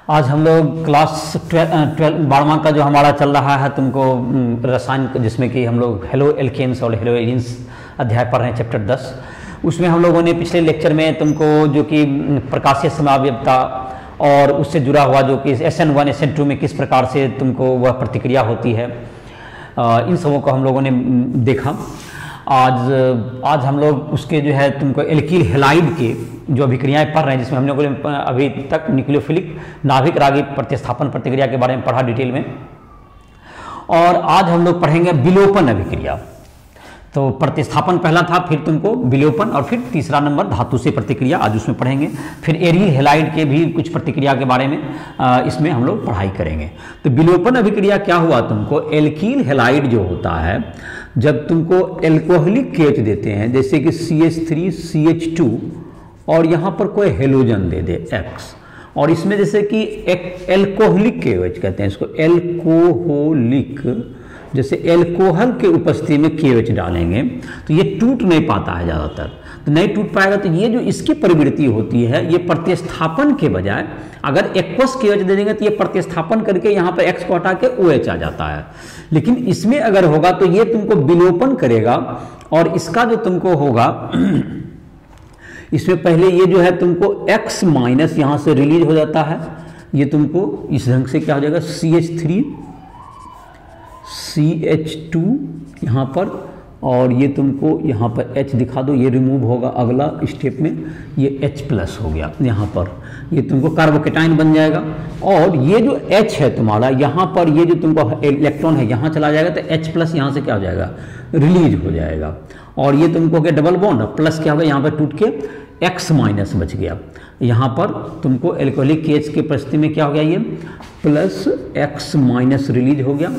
आज हम लोग क्लास 12वां का जो हमारा चल रहा है तुमको रसायन, जिसमें कि हम लोग हेलो एल्केन्स और हेलो एरिन्स अध्याय पढ़ रहे हैं, चैप्टर 10। उसमें हम लोगों ने पिछले लेक्चर में तुमको जो कि प्रकाशीय समावयवता और उससे जुड़ा हुआ जो कि SN1 SN2 में किस प्रकार से तुमको वह प्रतिक्रिया होती है, इन सबों को हम लोगों ने देखा। आज हम लोग उसके जो है तुमको एल्कील हैलाइड के जो अभिक्रियाएं पढ़ रहे हैं, जिसमें हम लोगों ने अभी तक न्यूक्लियोफिलिक नाभिक रागी प्रतिस्थापन प्रतिक्रिया के बारे में पढ़ा डिटेल में, और आज हम लोग पढ़ेंगे विलोपन अभिक्रिया। तो प्रतिस्थापन पहला था, फिर तुमको विलोपन, और फिर तीसरा नंबर धातु से प्रतिक्रिया आज उसमें पढ़ेंगे। फिर एरिल हैलाइड के भी कुछ प्रतिक्रिया के बारे में इसमें हम लोग पढ़ाई करेंगे। तो विलोपन अभिक्रिया क्या हुआ, तुमको एल्कील हैलाइड जो होता है, जब तुमको एल्कोहलिक केच देते हैं, जैसे कि CH3 CH2 और यहाँ पर कोई हेलोजन दे दे X, और इसमें जैसे कि एक एल्कोहलिक KOH कहते हैं इसको, एल्कोहलिक, जैसे एल्कोहल के उपस्थिति में KOH डालेंगे तो ये टूट नहीं पाता है ज़्यादातर, तो नहीं टूट पाएगा। तो ये जो इसकी प्रवृत्ति होती है, ये प्रतिस्थापन के बजाय अगर एक्वस KOH दे देंगे तो ये प्रतिस्थापन करके यहाँ पर X को हटा के OH आ जाता है। लेकिन इसमें अगर होगा तो ये तुमको विलोपन करेगा, और इसका जो तुमको होगा इसमें पहले ये जो है तुमको X माइनस यहाँ से रिलीज हो जाता है, ये तुमको इस ढंग से क्या हो जाएगा CH3 CH2 यहाँ पर, और ये तुमको यहाँ पर H दिखा दो, ये रिमूव होगा अगला स्टेप में, ये H प्लस हो गया यहाँ पर, ये तुमको कार्बोकेटाइन बन जाएगा। और ये जो H है तुम्हारा यहाँ पर, ये जो तुमको इलेक्ट्रॉन है यहाँ चला जाएगा, तो H प्लस यहाँ से क्या हो जाएगा, रिलीज हो जाएगा। और ये तुमको क्या डबल बॉन्ड प्लस क्या होगा, यहाँ पर टूट के X माइनस बच गया। यहाँ पर तुमको एल्कोहलिक केच के परिस्थिति में क्या हो गया, ये प्लस X माइनस रिलीज हो गया।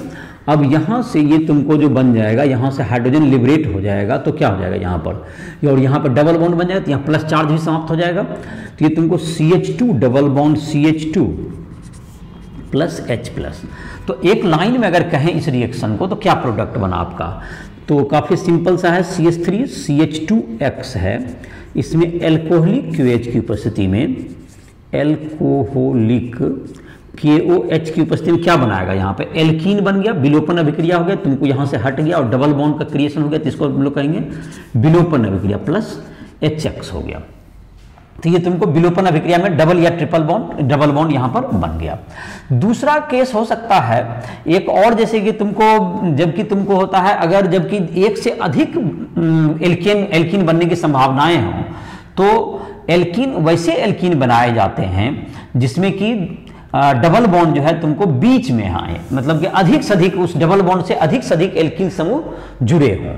अब यहाँ से ये तुमको जो बन जाएगा, यहाँ से हाइड्रोजन लिबरेट हो जाएगा, तो क्या हो जाएगा यहाँ पर, और यहाँ पर डबल बॉन्ड बन जाएगा, तो यहाँ प्लस चार्ज भी समाप्त हो जाएगा। तो ये तुमको CH2 double bond CH2 plus H plus. तो एक लाइन में अगर कहें इस रिएक्शन को तो क्या प्रोडक्ट बना आपका, तो काफ़ी सिंपल सा है, CH3 CH2X है, इसमें एल्कोहलिक QH की उपस्थिति में एल्कोहलिक KOH की उपस्थिति में क्या बनाएगा, यहाँ पे एल्कीन बन गया, विलोपन अभिक्रिया हो गया, तुमको यहाँ से हट गया और डबल बॉन्ड का क्रिएशन हो गया, तो इसको हम लोग कहेंगे विलोपन अभिक्रिया, प्लस HX हो गया। तो ये तुमको विलोपन अभिक्रिया में डबल या ट्रिपल बॉन्ड यहाँ पर बन गया। दूसरा केस हो सकता है एक और, जैसे कि तुमको जबकि तुमको होता है अगर जबकि एक से अधिक एल्कीन बनने की संभावनाएं हों, तो एल्कीन वैसे एल्कीन बनाए जाते हैं जिसमें कि डबल बॉन्ड जो है तुमको बीच में आए, मतलब कि अधिक से अधिक उस डबल बॉन्ड से अधिक एल्कीन समूह जुड़े हों।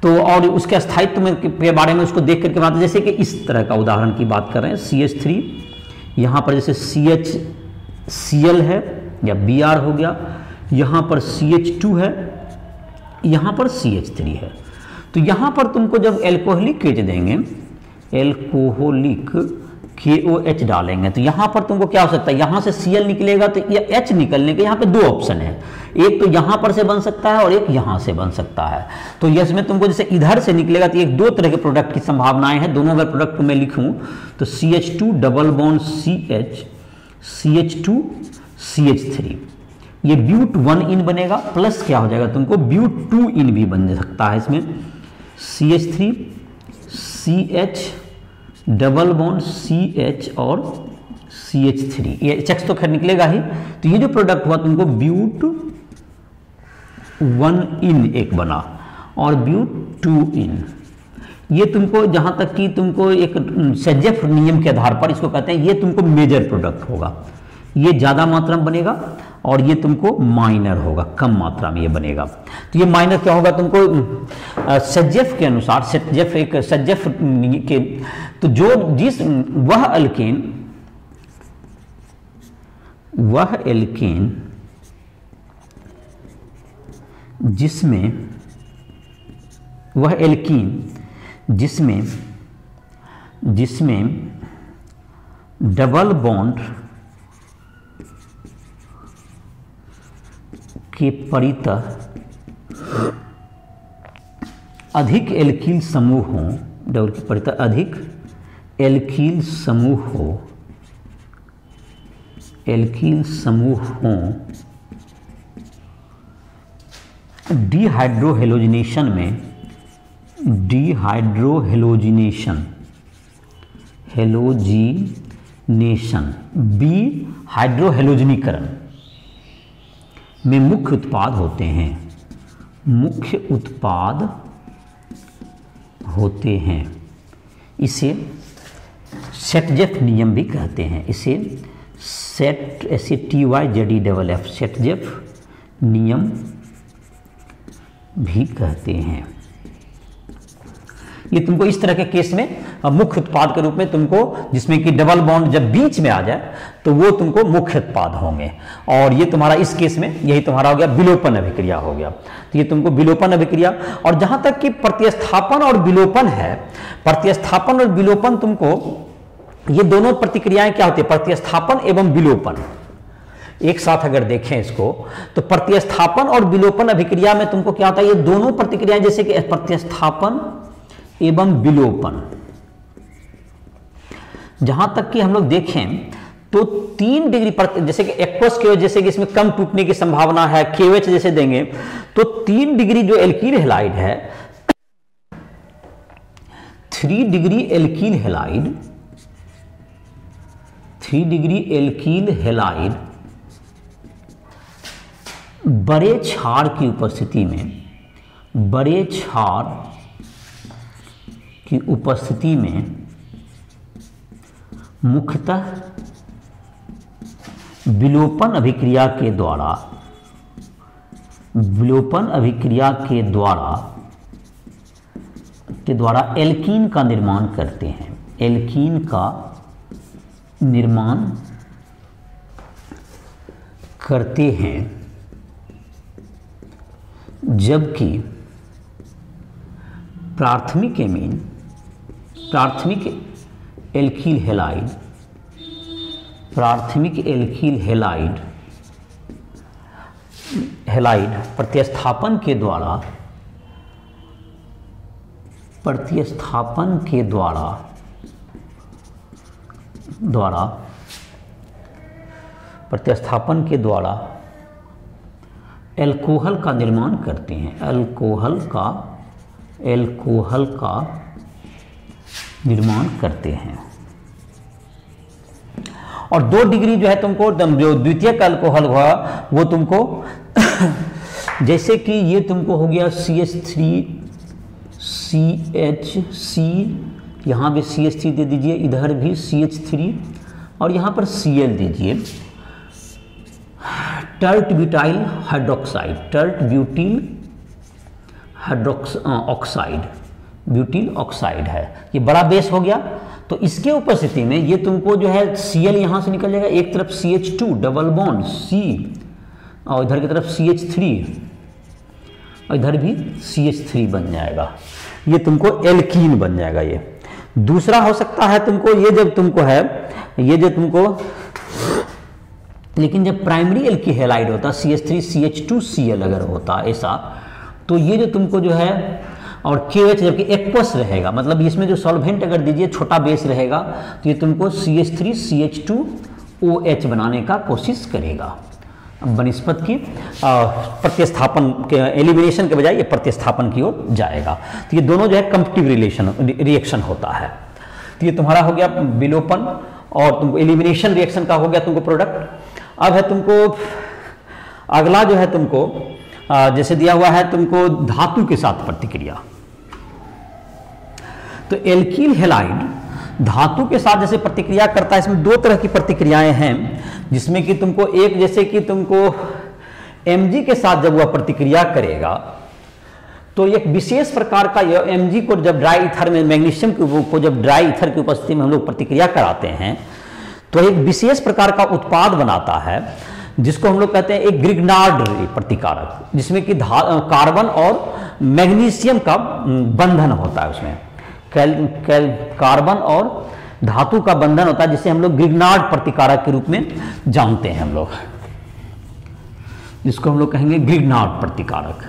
तो और उसके स्थायित्व के बारे में उसको देख करके बात, जैसे कि इस तरह का उदाहरण की बात कर रहे हैं, CH3 यहाँ पर जैसे CHCl है या Br हो गया, यहाँ पर CH2 है, यहाँ पर CH3 है। तो यहाँ पर तुमको जब एल्कोहलिक केच देंगे, एल्कोहलिक KOH डालेंगे, तो यहाँ पर तुमको क्या हो सकता है, यहाँ से Cl निकलेगा तो ये H निकलने के यहाँ पे दो ऑप्शन है, एक तो यहाँ पर से बन सकता है और एक यहाँ से बन सकता है। तो इसमें तुमको जैसे इधर से निकलेगा तो एक दो तरह के प्रोडक्ट की संभावनाएं हैं। दोनों अगर प्रोडक्ट को मैं लिखूँ तो CH2 double bond CH CH2 CH3, ये ब्यूट 1 इन बनेगा, प्लस क्या हो जाएगा तुमको ब्यूट 2 इन भी बन सकता है इसमें, CH3 CH double bond CH और CH3, ये HX तो खैर निकलेगा ही। तो ये जो प्रोडक्ट हुआ तुमको ब्यूट 1 इन एक बना और ब्यूट 2 इन, ये तुमको जहां तक कि तुमको एक सेजेफ नियम के आधार पर इसको कहते हैं, ये तुमको मेजर प्रोडक्ट होगा, ये ज़्यादा मात्रा में बनेगा और ये तुमको माइनर होगा, कम मात्रा में ये बनेगा। तो ये माइनर क्या होगा तुमको सेजेफ के अनुसार, सेजेफ के, तो जो जिस वह एल्केन जिसमें वह एल्कीन जिसमें डबल बॉन्ड के परितः अधिक एल्कील समूह हों, डबल के परितः अधिक एल्कील समूह हो, एल्कील समूह हों डिहाइड्रोहेलोजिनेशन में, हेलोजिनेशन बी हाइड्रोहेलोजनीकरण में मुख्य उत्पाद होते हैं। इसे सेटजेफ नियम भी कहते हैं। इसे SETYZEF सेटजेफ नियम भी कहते हैं। ये तुमको इस तरह के केस में मुख्य उत्पाद के रूप में तुमको, जिसमें कि डबल बॉन्ड जब बीच में आ जाए तो वो तुमको मुख्य उत्पाद होंगे। और ये तुम्हारा इस केस में यही तुम्हारा हो गया विलोपन अभिक्रिया हो गया। तो ये तुमको विलोपन अभिक्रिया, और जहां तक कि प्रतिस्थापन और विलोपन है, प्रतिस्थापन और विलोपन तुमको ये दोनों प्रतिक्रियाएं क्या होती है, प्रतिस्थापन एवं विलोपन एक साथ अगर देखें इसको, तो प्रतिस्थापन और विलोपन अभिक्रिया में तुमको क्या होता है, ये दोनों प्रतिक्रियाएं जैसे कि प्रतिस्थापन एवं विलोपन, जहां तक कि हम लोग देखें तो 3 डिग्री पर, जैसे कि एक्वस केओएच, जैसे कि इसमें कम टूटने की संभावना है, केओएच जैसे देंगे तो 3 डिग्री जो एल्कील हैलाइड है, 3 डिग्री एल्कील हैलाइड, 3 डिग्री एल्कील हैलाइड बड़े क्षार की उपस्थिति में, बड़े क्षार की उपस्थिति में मुख्यतः विलोपन अभिक्रिया के द्वारा, विलोपन अभिक्रिया के द्वारा एल्कीन का निर्माण करते हैं, एल्कीन का निर्माण करते हैं, जबकि प्राथमिक एमीन, प्राथमिक एल्कील हैलाइड, प्राथमिक एल्कील हैलाइड प्रतिस्थापन के द्वारा, प्रतिस्थापन के द्वारा अल्कोहल का निर्माण करते हैं, अल्कोहल का निर्माण करते हैं। और 2 डिग्री जो है तुमको, जो द्वितीयक अल्कोहल हुआ वो तुमको जैसे कि ये तुमको हो गया CH3CHC, यहाँ भी CH3 दे दीजिए, इधर भी CH3 और यहाँ पर Cl दीजिए, tert butyl hydroxide, tert butyl oxide, butyl oxide है, ये बड़ा बेस हो गया। तो इसके उपस्थिति में ये तुमको जो है Cl यहाँ से निकल जाएगा, एक तरफ CH2 डबल बॉन्ड C और इधर की तरफ CH3 और इधर भी CH3 बन जाएगा, ये तुमको एल्कीन बन जाएगा। ये दूसरा हो सकता है तुमको, ये जब तुमको है, ये जो तुमको, लेकिन जब प्राइमरी एल्की हैलाइड होता CH3CH2Cl अगर होता ऐसा, तो ये जो तुमको जो है, और KOH जबकि एक्वस रहेगा, मतलब इसमें जो सॉल्वेंट अगर दीजिए छोटा बेस रहेगा, तो ये तुमको CH3CH2OH बनाने का कोशिश करेगा। बनिस्पत की प्रतिस्थापन के, एलिमिनेशन के बजाय ये प्रतिस्थापन की ओर जाएगा। तो ये दोनों जो है कंपटिटिव रिएक्शन होता है। तो ये तुम्हारा हो गया विलोपन, और तुमको एलिमिनेशन रिएक्शन का हो गया तुमको प्रोडक्ट। अब है तुमको अगला जो है तुमको जैसे दिया हुआ है तुमको धातु के साथ प्रतिक्रिया। तो एल्कील हैलाइड धातु के साथ जैसे प्रतिक्रिया करता है, इसमें 2 तरह की प्रतिक्रियाएं हैं, जिसमें कि तुमको एक, जैसे कि तुमको Mg के साथ जब वह प्रतिक्रिया करेगा तो एक विशेष प्रकार का Mg को जब ड्राई ईथर में, मैग्नीशियम को जब ड्राई ईथर की उपस्थिति में हम लोग प्रतिक्रिया कराते हैं तो एक विशेष प्रकार का उत्पाद बनाता है, जिसको हम लोग कहते हैं एक ग्रिग्नार्ड प्रतिकारक, जिसमें कि कार्बन और मैग्नीशियम का बंधन होता है। उसमें कार्बन और धातु का बंधन होता है, जिसे हम लोग ग्रिग्नार्ड प्रतिकारक के रूप में जानते हैं हम लोग, जिसको हम लोग कहेंगे ग्रिग्नार्ड प्रतिकारक।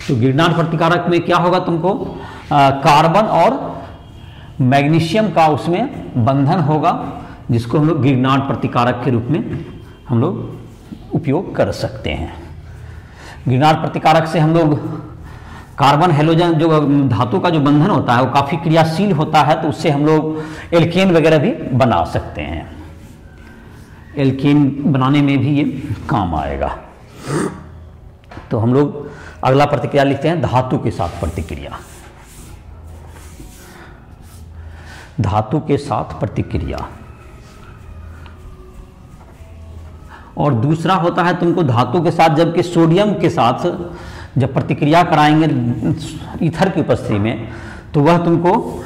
तो ग्रिग्नार्ड प्रतिकारक में क्या होगा, तुमको कार्बन और मैग्नीशियम का उसमें बंधन होगा, जिसको हम लोग ग्रिग्नार्ड प्रतिकारक के रूप में हम लोग उपयोग कर सकते हैं। ग्रिग्नार्ड प्रतिकारक से हम लोग कार्बन हेलोजन जो धातु का जो बंधन होता है वो काफ़ी क्रियाशील होता है, तो उससे हम लोग एल्केन वगैरह भी बना सकते हैं। एल्केन बनाने में भी ये काम आएगा। तो हम लोग अगला प्रतिक्रिया लिखते हैं धातु के साथ प्रतिक्रिया। धातु के साथ प्रतिक्रिया। और दूसरा होता है तुमको धातु के साथ, जबकि सोडियम के साथ जब प्रतिक्रिया कराएंगे ईथर की उपस्थिति में, तो वह तुमको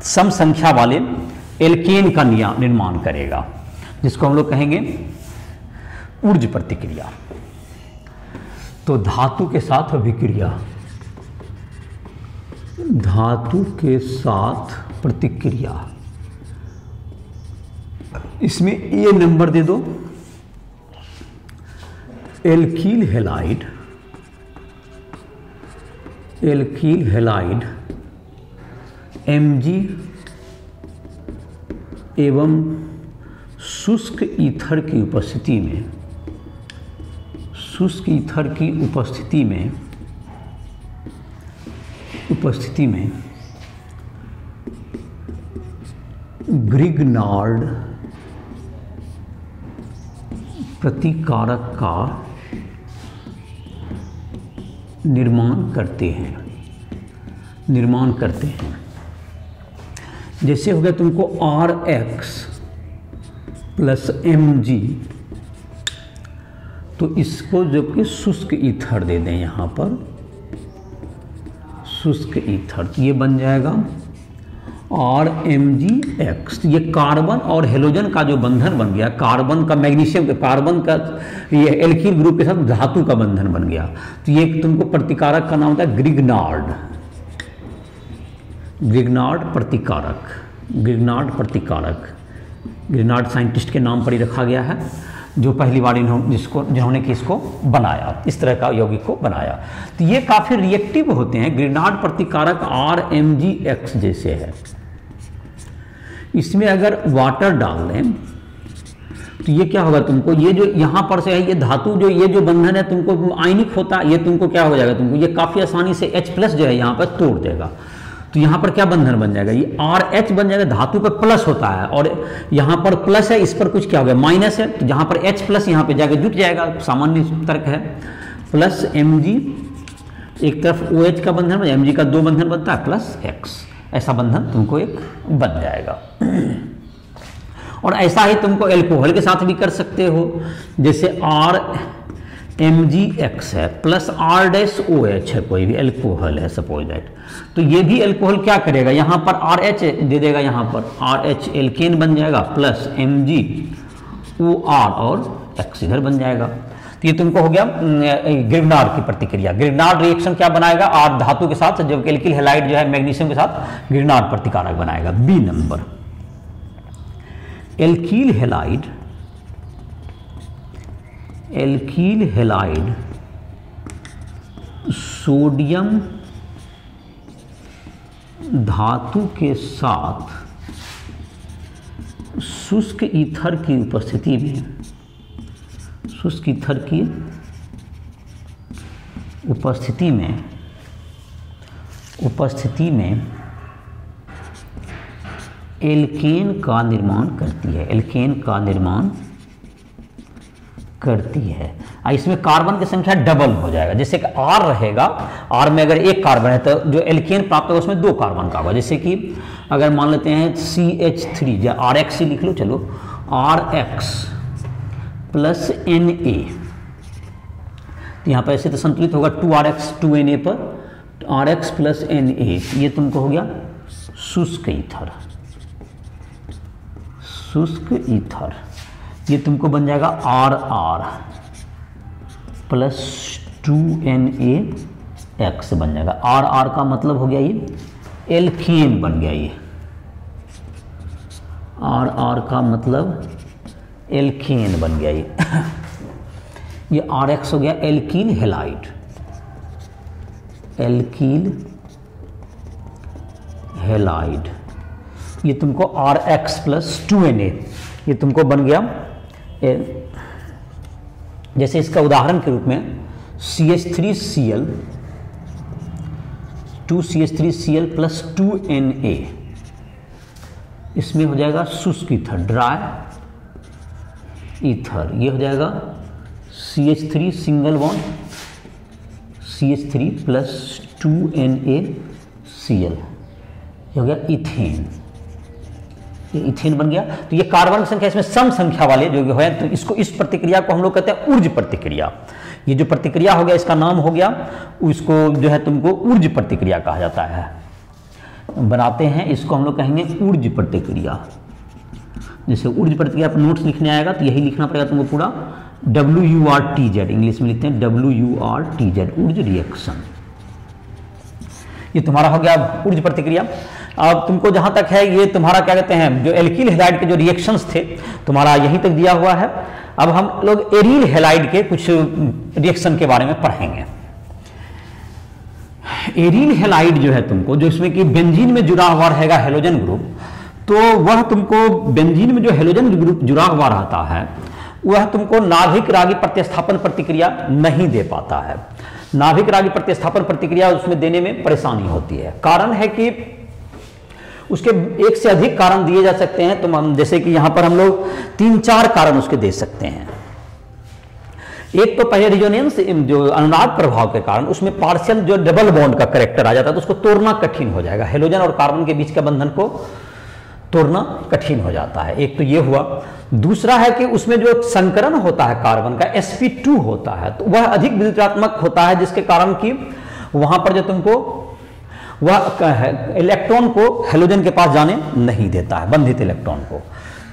सम संख्या वाले एल्केन का निर्माण करेगा, जिसको हम लोग कहेंगे ऊर्ज प्रतिक्रिया। तो धातु के साथ अभिक्रिया, धातु के साथ प्रतिक्रिया, इसमें ये नंबर दे दो, एल्कील हैलाइड, एल्कील हैलाइड Mg एवं शुष्क ईथर की उपस्थिति में, शुष्क ईथर की उपस्थिति में ग्रिग्नार्ड प्रतिकारक का निर्माण करते हैं। जैसे हो गया तुमको Rx प्लस Mg, तो इसको जबकि शुष्क ईथर दे दें यहाँ पर, शुष्क ईथर, तो ये बन जाएगा RMgX। ये कार्बन और हेलोजन का जो बंधन बन गया, कार्बन का मैग्नीशियम, कार्बन का ये एल्कील ग्रुप के साथ धातु का बंधन बन गया, तो ये तुमको प्रतिकारक का नाम होता है ग्रिग्नार्ड, ग्रिग्नार्ड प्रतिकारक, ग्रिग्नार्ड प्रतिकारक। ग्रिग्नार्ड साइंटिस्ट के नाम पर ही रखा गया है, जो पहली बार जिन्होंने कि इसको बनाया, इस तरह का यौगिक को बनाया। तो ये काफ़ी रिएक्टिव होते हैं। ग्रिग्नार्ड प्रतिकारक RMgX जैसे है। इसमें अगर वाटर डाल दें तो ये क्या होगा तुमको, ये जो यहाँ पर से है ये धातु, जो ये जो बंधन है तुमको आयनिक होता है, ये तुमको क्या हो जाएगा, तुमको ये काफ़ी आसानी से H+ जो है यहाँ पर तोड़ देगा। तो यहाँ पर क्या बंधन बन जाएगा, ये RH बन जाएगा, धातु पर प्लस होता है और यहाँ पर प्लस है, इस पर कुछ क्या हो गया माइनस है, तो जहाँ पर H+ यहाँ पे जाके जुट जाएगा, सामान्य तर्क है। प्लस Mg, एक तरफ OH का बंधन, Mg का 2 बंधन बनता है, प्लस X, ऐसा बंधन तुमको एक बन जाएगा। और ऐसा ही तुमको एल्कोहल के साथ भी कर सकते हो, जैसे RMgX है प्लस R-OH है, कोई भी एल्कोहल है सपोज दैट, तो ये भी एल्कोहल क्या करेगा, यहाँ पर RH दे देगा, यहाँ पर RH एल्केन बन जाएगा, प्लस MgOR और X इधर बन जाएगा। तो ये तुमको हो गया ग्रिग्नार्ड की प्रतिक्रिया। ग्रिग्नार्ड रिएक्शन क्या बनाएगा, R धातु के साथ, जबकि एल्किल हैलाइड जो है मैग्नीशियम के साथ ग्रिग्नार्ड प्रतिकारक बनाएगा। B number, alkyl halide, alkyl halide sodium धातु के साथ शुष्क ईथर की उपस्थिति में, शुष्क ईथर की उपस्थिति में एल्केन का निर्माण करती है, एल्केन का निर्माण करती है। इसमें कार्बन की संख्या डबल हो जाएगा, जैसे कि R रहेगा, R में अगर एक कार्बन है तो जो एल्केन प्राप्त होगा उसमें 2 कार्बन का होगा। जैसे कि अगर मान लेते हैं CH3 या RX लिख लो, चलो RX प्लस Na, तो यहाँ पर ऐसे तो संतुलित होगा 2RX 2Na पर, RX प्लस Na, ये तुमको हो गया शुष्क ईथर, शुष्क ईथर। ये तुमको बन जाएगा RR प्लस 2NaX बन जाएगा। RR का मतलब हो गया ये एल्केन बन गया, ये RR का मतलब एल्केन बन गया ये RX हो गया एल्कील हैलाइड, एल्कील हैलाइड। ये तुमको RX प्लस 2Na, ये तुमको बन गया जैसे इसका उदाहरण के रूप में CH3Cl 2CH3Cl प्लस 2Na, इसमें हो जाएगा शुष्क ईथर, ड्राई ईथर, ये हो जाएगा CH3 single bond CH3 plus 2NaCl, ये हो गया इथेन, ये इथेन बन गया। तो ये कार्बन की संख्या इसमें सम संख्या वाले जो है, तो इसको, इस प्रतिक्रिया को हम लोग कहते हैं ऊर्ज प्रतिक्रिया। ये जो प्रतिक्रिया हो गया इसका नाम हो गया, उसको जो है तुमको ऊर्ज प्रतिक्रिया कहा जाता है। बनाते हैं इसको हम लोग कहेंगे ऊर्ज प्रतिक्रिया। जैसे ऊर्ज प्रतिक्रिया पर नोट्स लिखने आएगा तो यही लिखना पड़ेगा तुमको पूरा, WURTZ, इंग्लिश में लिखते हैं WURTZ, ऊर्ज रिएक्शन। ये तुम्हारा हो गया ऊर्ज प्रतिक्रिया। अब तुमको जहां तक है ये तुम्हारा क्या कहते हैं, जो एल्किल हैलाइड के जो रिएक्शंस थे तुम्हारा यहीं तक दिया हुआ है। अब हम लोग एरिल हैलाइड के कुछ रिएक्शन के बारे में पढ़ेंगे। एरिल हैलाइड जो है तुमको, जो इसमें कि बेंजीन में जुड़ा हुआ रहेगा हेलोजन ग्रुप, तो वह तुमको बेंजीन में जो हेलोजन ग्रुप जुड़ा हुआ रहता है वह तुमको नाभिक रागी प्रतिस्थापन प्रतिक्रिया नहीं दे पाता है। नाभिक रागी प्रतिस्थापन प्रतिक्रिया उसमें देने में परेशानी होती है। कारण है कि उसके एक से अधिक कारण दिए जा सकते हैं, तो हम जैसे कि यहां पर हम लोग 3-4 कारण उसके दे सकते हैं। एक तो पहले रिजोनेंस जो अनुनाद प्रभाव के कारण उसमें पार्शियल जो डबल बॉन्ड का कैरेक्टर आ जाता है तो उसको तोड़ना कठिन हो जाएगा, हेलोजन और कार्बन के बीच के बंधन को तोड़ना कठिन हो जाता है। एक तो ये हुआ। दूसरा है कि उसमें जो संकरण होता है कार्बन का sp2 होता है, तो वह अधिक विद्युतात्मक होता है, जिसके कारण कि वहां पर जो तुमको वह इलेक्ट्रॉन को हेलोजन के पास जाने नहीं देता है, बंधित इलेक्ट्रॉन को।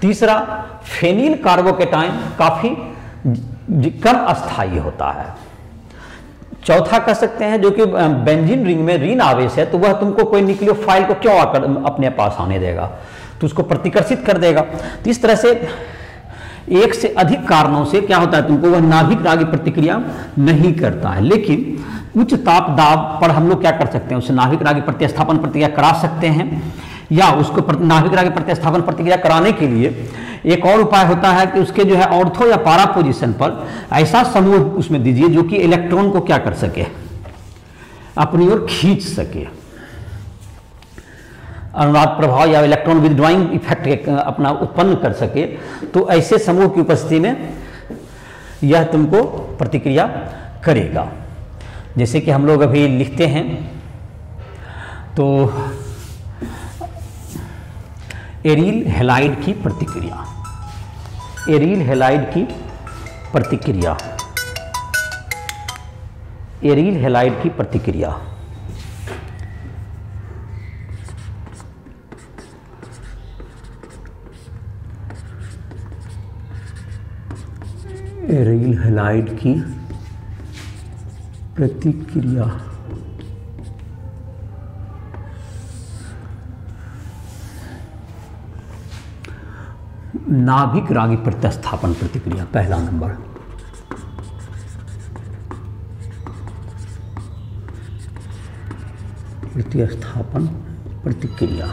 तीसरा, फेनिल कार्बोकेटाइन काफी कम अस्थायी होता है। चौथा कह सकते हैं जो कि बेंजीन रिंग में ऋण आवेश है, तो वह तुमको कोई न्यूक्लियोफाइल को क्यों आकर अपने पास आने देगा, तो उसको प्रतिकर्षित कर देगा। तो इस तरह से एक से अधिक कारणों से क्या होता है, तुमको वह नाभिक रागी प्रतिक्रिया नहीं करता है। लेकिन उच्च ताप दाब पर हम लोग क्या कर सकते हैं, उसे नाभिक रागी प्रतिस्थापन प्रतिक्रिया करा सकते हैं, या उसको नाभिक रागी प्रतिस्थापन प्रतिक्रिया कराने के लिए एक और उपाय होता है कि उसके जो है ऑर्थो या पारा पोजीशन पर ऐसा समूह उसमें दीजिए जो कि इलेक्ट्रॉन को क्या कर सके, अपनी ओर खींच सके, अनुनाद प्रभाव या इलेक्ट्रॉन विथड्रॉइंग इफेक्ट अपना उत्पन्न कर सके। तो ऐसे समूह की उपस्थिति में यह तुमको प्रतिक्रिया करेगा। जैसे कि हम लोग अभी लिखते हैं, तो एरिल हैलाइड की प्रतिक्रिया, एरिल हैलाइड की प्रतिक्रिया, एरिल हैलाइड की प्रतिक्रिया। एरिल हैलाइड की प्रतिक्रिया नाभिक रागी प्रतिस्थापन प्रतिक्रिया पहला नंबर। प्रतिस्थापन प्रतिक्रिया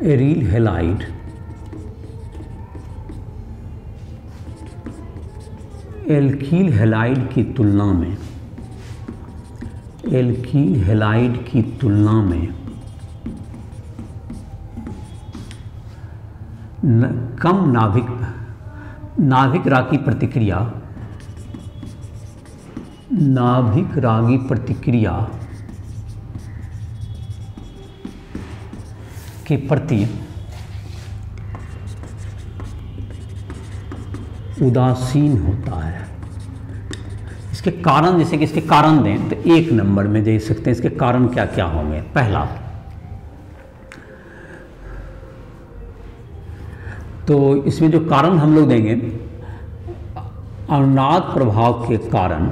एरिल हैलाइड एल्कील हैलाइड की तुलना में, एल्कील हैलाइड की तुलना में कम नाभिक रागी प्रतिक्रिया, नाभिक रागी प्रतिक्रिया के प्रति उदासीन होता है। इसके कारण, जैसे कि इसके कारण दें तो 1 नंबर में दे सकते हैं। इसके कारण क्या क्या होंगे। पहला, तो इसमें जो कारण हम लोग देंगे, अनुनाद प्रभाव के कारण,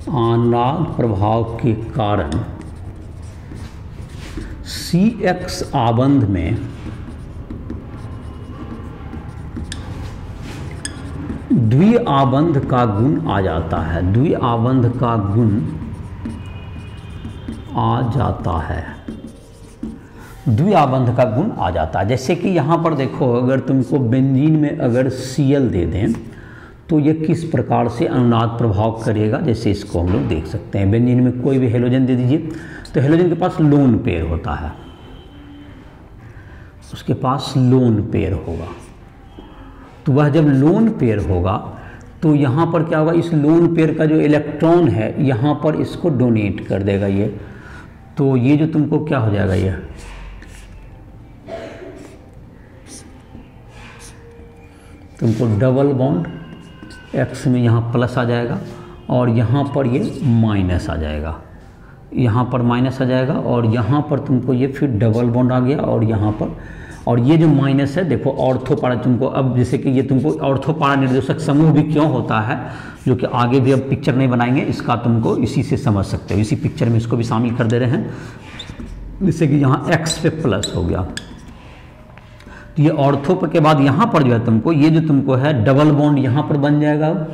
अनुनाद प्रभाव के कारण CX आबंध में द्विआबंध का गुण आ जाता है, द्विआबंध का गुण आ जाता है, द्विआबंध का गुण आ जाता है। जैसे कि यहाँ पर देखो, अगर तुमको बेंजीन में अगर Cl दे दें तो ये किस प्रकार से अनुनाद प्रभाव करेगा, जैसे इसको हम लोग देख सकते हैं। बेंजीन में कोई भी हेलोजन दे दीजिए, तो हेलोजन के पास लोन पेयर होता है, उसके पास लोन पेयर होगा। तो वह जब लोन पेयर होगा तो यहाँ पर क्या होगा, इस लोन पेयर का जो इलेक्ट्रॉन है यहाँ पर इसको डोनेट कर देगा ये। तो ये जो तुमको क्या हो जाएगा, ये तुमको डबल बॉन्ड X में यहाँ प्लस आ जाएगा और यहाँ पर ये माइनस आ जाएगा, यहाँ पर माइनस आ जाएगा और यहाँ पर तुमको ये फिर डबल बॉन्ड आ गया और यहाँ पर, और ये जो माइनस है देखो ऑर्थो पारा, तुमको अब जैसे कि ये तुमको ऑर्थो पारा निर्देशक समूह भी क्यों होता है, जो कि आगे भी अब पिक्चर नहीं बनाएंगे, इसका तुमको इसी से समझ सकते हो। इसी पिक्चर में इसको भी शामिल कर दे रहे हैं, जैसे कि यहाँ X पे प्लस हो गया, तो ये ऑर्थो पर के बाद यहाँ पर जो है तुमको ये जो तुमको है डबल बॉन्ड यहाँ पर बन जाएगा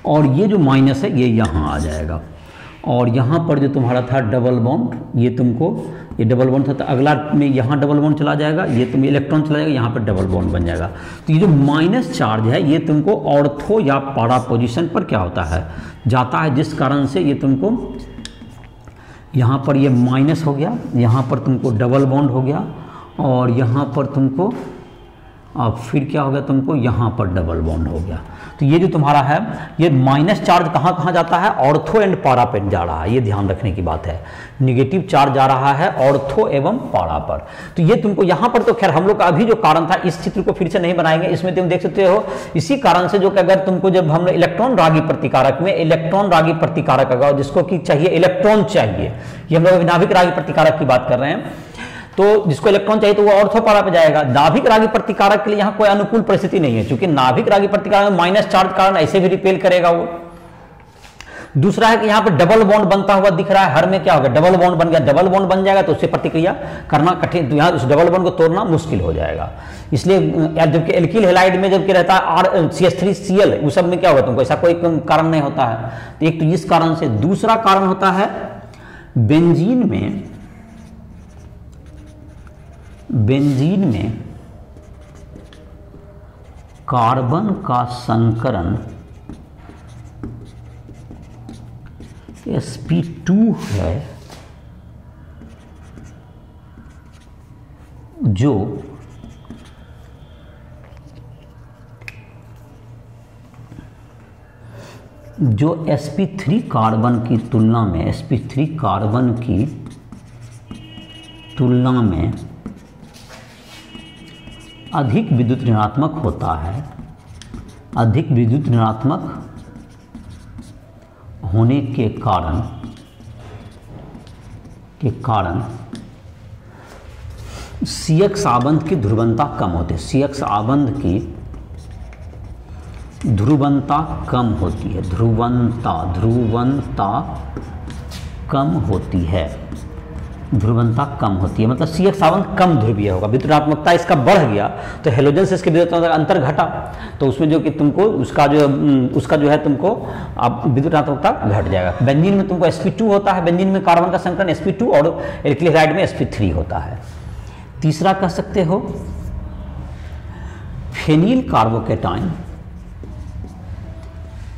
और ये जो माइनस है ये यहाँ आ जाएगा और यहाँ पर जो तुम्हारा था डबल बॉन्ड, ये तुमको ये डबल बॉन्ड था तो अगला में यहाँ डबल बॉन्ड चला जाएगा, ये तुम इलेक्ट्रॉन चला जाएगा, यहाँ पर डबल बॉन्ड बन जाएगा। तो ये जो माइनस चार्ज है ये तुमको ऑर्थो या पारा पोजीशन पर क्या होता है, जाता है, जिस कारण से ये तुमको यहाँ पर ये माइनस हो गया, यहाँ पर तुमको डबल बॉन्ड हो गया और यहाँ पर तुमको अब फिर क्या हो गया, तुमको यहाँ पर डबल बॉन्ड हो गया। तो ये जो तुम्हारा है ये माइनस चार्ज कहाँ कहाँ जाता है, ऑर्थो एंड पारा पर जा रहा है, ये ध्यान रखने की बात है। निगेटिव चार्ज जा रहा है ऑर्थो एवं पारा पर। तो ये तुमको यहाँ पर तो खैर हम लोग का अभी जो कारण था, इस चित्र को फिर से नहीं बनाएंगे, इसमें तुम देख सकते हो इसी कारण से जो कि अगर तुमको जब हम इलेक्ट्रॉन रागी प्रतिकारक में इलेक्ट्रॉन रागी प्रतिकारक अगर जिसको कि चाहिए इलेक्ट्रॉन चाहिए, ये हम लोग नाभिक रागी प्रतिकारक की बात कर रहे हैं, तो जिसको इलेक्ट्रॉन चाहिए तो वो ऑर्थो पारा पे जाएगा। नाभिक रागी प्रतिकारक के लिए यहाँ कोई अनुकूल परिस्थिति नहीं है, क्योंकि नाभिक रागी प्रतिकारक में माइनस चार्ज कारण ऐसे भी रिपेल करेगा वो। दूसरा है कि यहाँ पे डबल बॉन्ड बनता हुआ दिख रहा है, हर में क्या होगा, डबल बॉन्ड बन गया, डबल बॉन्ड बन जाएगा तो उससे प्रतिक्रिया करना कठिन, तो यहाँ उस डबल बॉन्ड को तोड़ना मुश्किल हो जाएगा। इसलिए जबकि एल्किल हैलाइड में जबकि रहता है CH3Cl, उस सब में क्या होगा, तुमको ऐसा कोई कारण नहीं होता है। तो एक तो इस कारण से, दूसरा कारण होता है बेंजीन में कार्बन का संकरण sp2 है, जो sp3 कार्बन की तुलना में, sp3 कार्बन की तुलना में अधिक विद्युत ऋणात्मक होता है। अधिक विद्युत ऋणात्मक होने के कारण CX आबंध की ध्रुवणता कम होती है, CX आबंध की ध्रुवणता कम होती है, ध्रुवणता कम होती है, ध्रुवणता कम होती है, मतलब CX आबंध कम ध्रुवीय होगा। विद्युत ऋणात्मकता इसका बढ़ गया तो हेलोजन से इसके विद्युत अंतर घटा, तो उसमें जो कि तुमको उसका जो है तुमको अब विद्युत ऋणात्मकता घट जाएगा। बेंजीन में तुमको sp2 होता है, बेंजीन में कार्बन का संकरण sp2 और एल्किल हैलाइड में sp3 होता है। तीसरा कह सकते हो फेनिल कार्बोकेटाइन,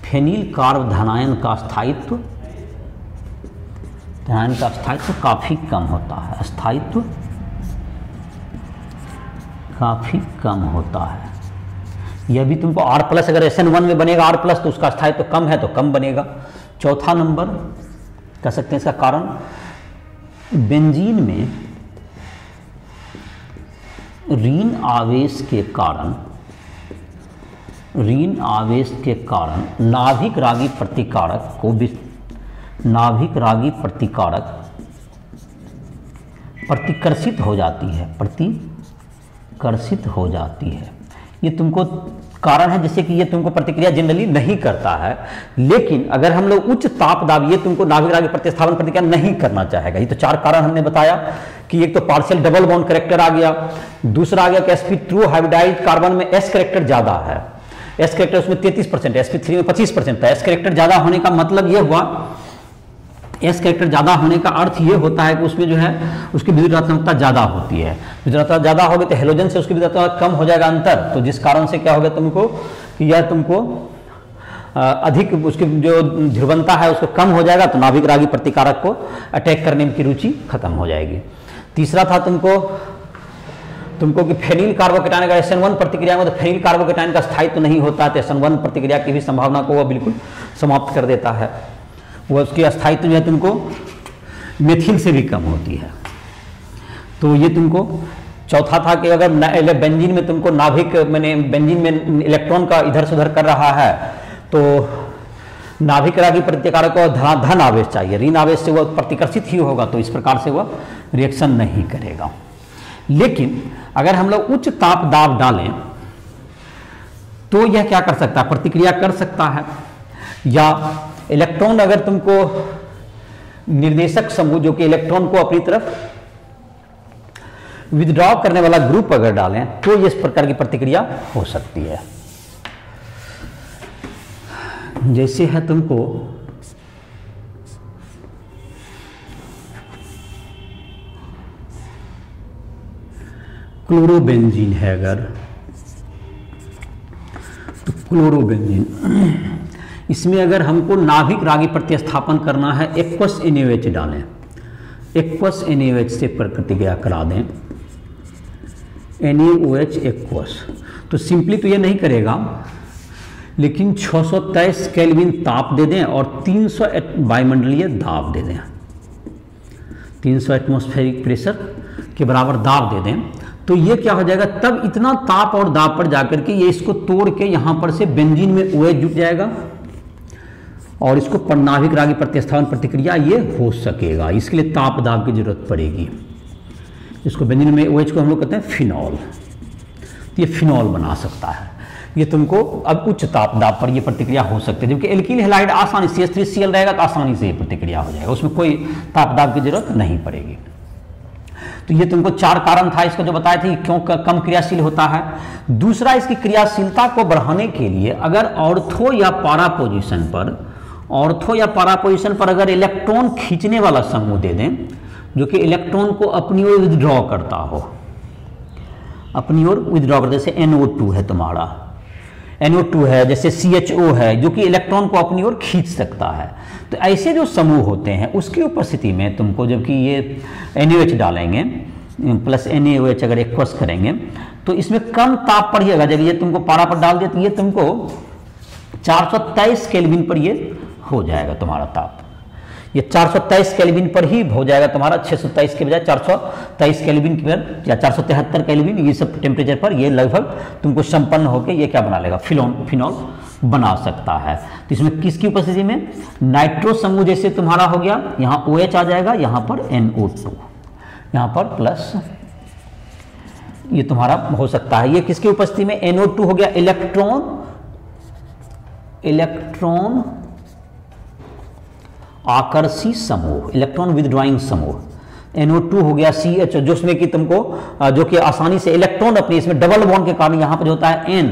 फेनिल कार्ब धनायन का स्थायित्व काफ़ी कम होता है, स्थायित्व काफ़ी कम होता है। यह भी तुमको R+ अगर SN1 में बनेगा R+ तो उसका स्थायित्व कम है तो कम बनेगा। चौथा नंबर कह सकते हैं इसका कारण, बेंजीन में ऋण आवेश के कारण नाभिक रागी प्रतिकारक प्रतिकर्षित हो जाती है। ये तुमको कारण है जैसे कि ये तुमको प्रतिक्रिया जनरली नहीं करता है, लेकिन अगर हम लोग उच्च ताप दाब, ये तुमको नाभिक रागी प्रतिस्थापन प्रतिक्रिया नहीं करना चाहेगा। ये तो 4 कारण हमने बताया कि एक तो पार्शियल डबल बॉन्ड करेक्टर आ गया, दूसरा आ गया कि sp2 हाइब्रिडाइज्ड कार्बन में S करेक्टर ज़्यादा है, एस कैरेक्टर उसमें 33% है, sp3 में 25% था। एस कैरेक्टर ज़्यादा होने का मतलब ये हुआ, एस कैरेक्टर ज़्यादा होने का अर्थ ये होता है कि उसमें जो है उसकी विद्युतात्मकता ज़्यादा होती है। विद्युतात्मकता ज़्यादा होगी तो हेलोजन से उसकी विद्युतात्मकता कम हो जाएगा अंतर, तो जिस कारण से क्या होगा तुमको कि यह तुमको अधिक उसकी जो ध्रुवणता है उसको कम हो जाएगा, तो नाभिक रागी प्रतिकारक को अटैक करने की रुचि खत्म हो जाएगी। तीसरा था तुमको कि फेनिल कार्बोकेटायन अगर SN1 प्रतिक्रिया में, तो फेनिल कार्बोकेटायन का स्थायित्व तो नहीं होता, तो SN1 प्रतिक्रिया की भी संभावना को वह बिल्कुल समाप्त कर देता है। वह उसकी अस्थायित्व जो है तुमको मेथिल से भी कम होती है। तो ये तुमको चौथा था कि अगर बेंजीन में तुमको नाभिक मैंने बेंजीन में इलेक्ट्रॉन का इधर से उधर कर रहा है, तो नाभिक रागी प्रतिकारक को धन आवेश चाहिए, ऋण आवेश से वह प्रतिकर्षित ही होगा, तो इस प्रकार से वह रिएक्शन नहीं करेगा। लेकिन अगर हम लोग उच्च ताप दाब डालें तो यह क्या कर सकता है, प्रतिक्रिया कर सकता है। या इलेक्ट्रॉन अगर तुमको निर्देशक समूह जो कि इलेक्ट्रॉन को अपनी तरफ विथड्रॉ करने वाला ग्रुप अगर डालें तो इस प्रकार की प्रतिक्रिया हो सकती है। जैसे है तुमको क्लोरोबेंजीन है, अगर तो क्लोरोबेंजीन इसमें अगर हमको नाभिक रागी प्रतिस्थापन करना है, एक्वस NaOH डालें, एक्वस NaOH से प्रतिक्रिया करा दें, NaOH एक्वस, तो सिंपली तो ये नहीं करेगा, लेकिन 623 केल्विन ताप दे दें और 300 वायुमंडलीय दाब दे दें, 300 एटमॉस्फेरिक प्रेशर के बराबर दाब दे दें, तो ये क्या हो जाएगा, तब इतना ताप और दाब पर जाकर के ये इसको तोड़ के यहाँ पर से बेंजीन में OH जुट जाएगा और इसको नाभिक रागी प्रतिस्थापन प्रतिक्रिया ये हो सकेगा। इसके लिए ताप दाब की जरूरत पड़ेगी। इसको बेंजीन में OH को हम लोग कहते हैं फिनॉल, तो ये फिनॉल बना सकता है। ये तुमको अब उच्च ताप दाब पर ये प्रतिक्रिया हो सकती है, जबकि एल्किल हैलाइड आसानी से CH3Cl रहेगा तो आसानी से ये प्रतिक्रिया हो जाएगा, उसमें कोई ताप दाब की जरूरत नहीं पड़ेगी। तो ये तुमको 4 कारण था इसका जो बताया था कि क्यों कम क्रियाशील होता है। दूसरा, इसकी क्रियाशीलता को बढ़ाने के लिए अगर ऑर्थो या पारा पोजीशन पर अगर इलेक्ट्रॉन खींचने वाला समूह दे दें जो कि इलेक्ट्रॉन को अपनी ओर विथड्रॉ करता हो, अपनी ओर विथड्रॉ करता, जैसे NO2 है तुम्हारा, NO2 है, जैसे CHO है जो कि इलेक्ट्रॉन को अपनी ओर खींच सकता है। तो ऐसे जो समूह होते हैं उसकी उपस्थिति में तुमको जबकि ये NaOH डालेंगे प्लस NaOH अगर एक्वस करेंगे तो इसमें कम ताप पर ही अगर जब ये तुमको पारा पर डाल दे तो ये तुमको 423 केल्विन पर ये हो जाएगा तुम्हारा ताप, ये 423 केल्विन पर ही हो जाएगा तुम्हारा, 623 के बजाय 423 केल्विन पर या 473 केल्विन, ये सब टेम्परेचर पर ये लगभग तुमको संपन्न होकर ये क्या बना लेगा, फिनॉल बना सकता है। तो इसमें किसकी उपस्थिति में, नाइट्रो समूह जैसे तुम्हारा हो गया, यहाँ OH आ जाएगा, यहाँ पर NO2, यहाँ पर प्लस ये तुम्हारा हो सकता है। ये किसकी उपस्थिति में, NO2 हो गया इलेक्ट्रॉन आकर्षी समूह, इलेक्ट्रॉन विथड्रॉइंग समूह, NO2 हो गया CH जो उसमें कि तुमको जो कि आसानी से इलेक्ट्रॉन अपनी इसमें डबल बॉन्ड के कारण यहाँ पर होता है N,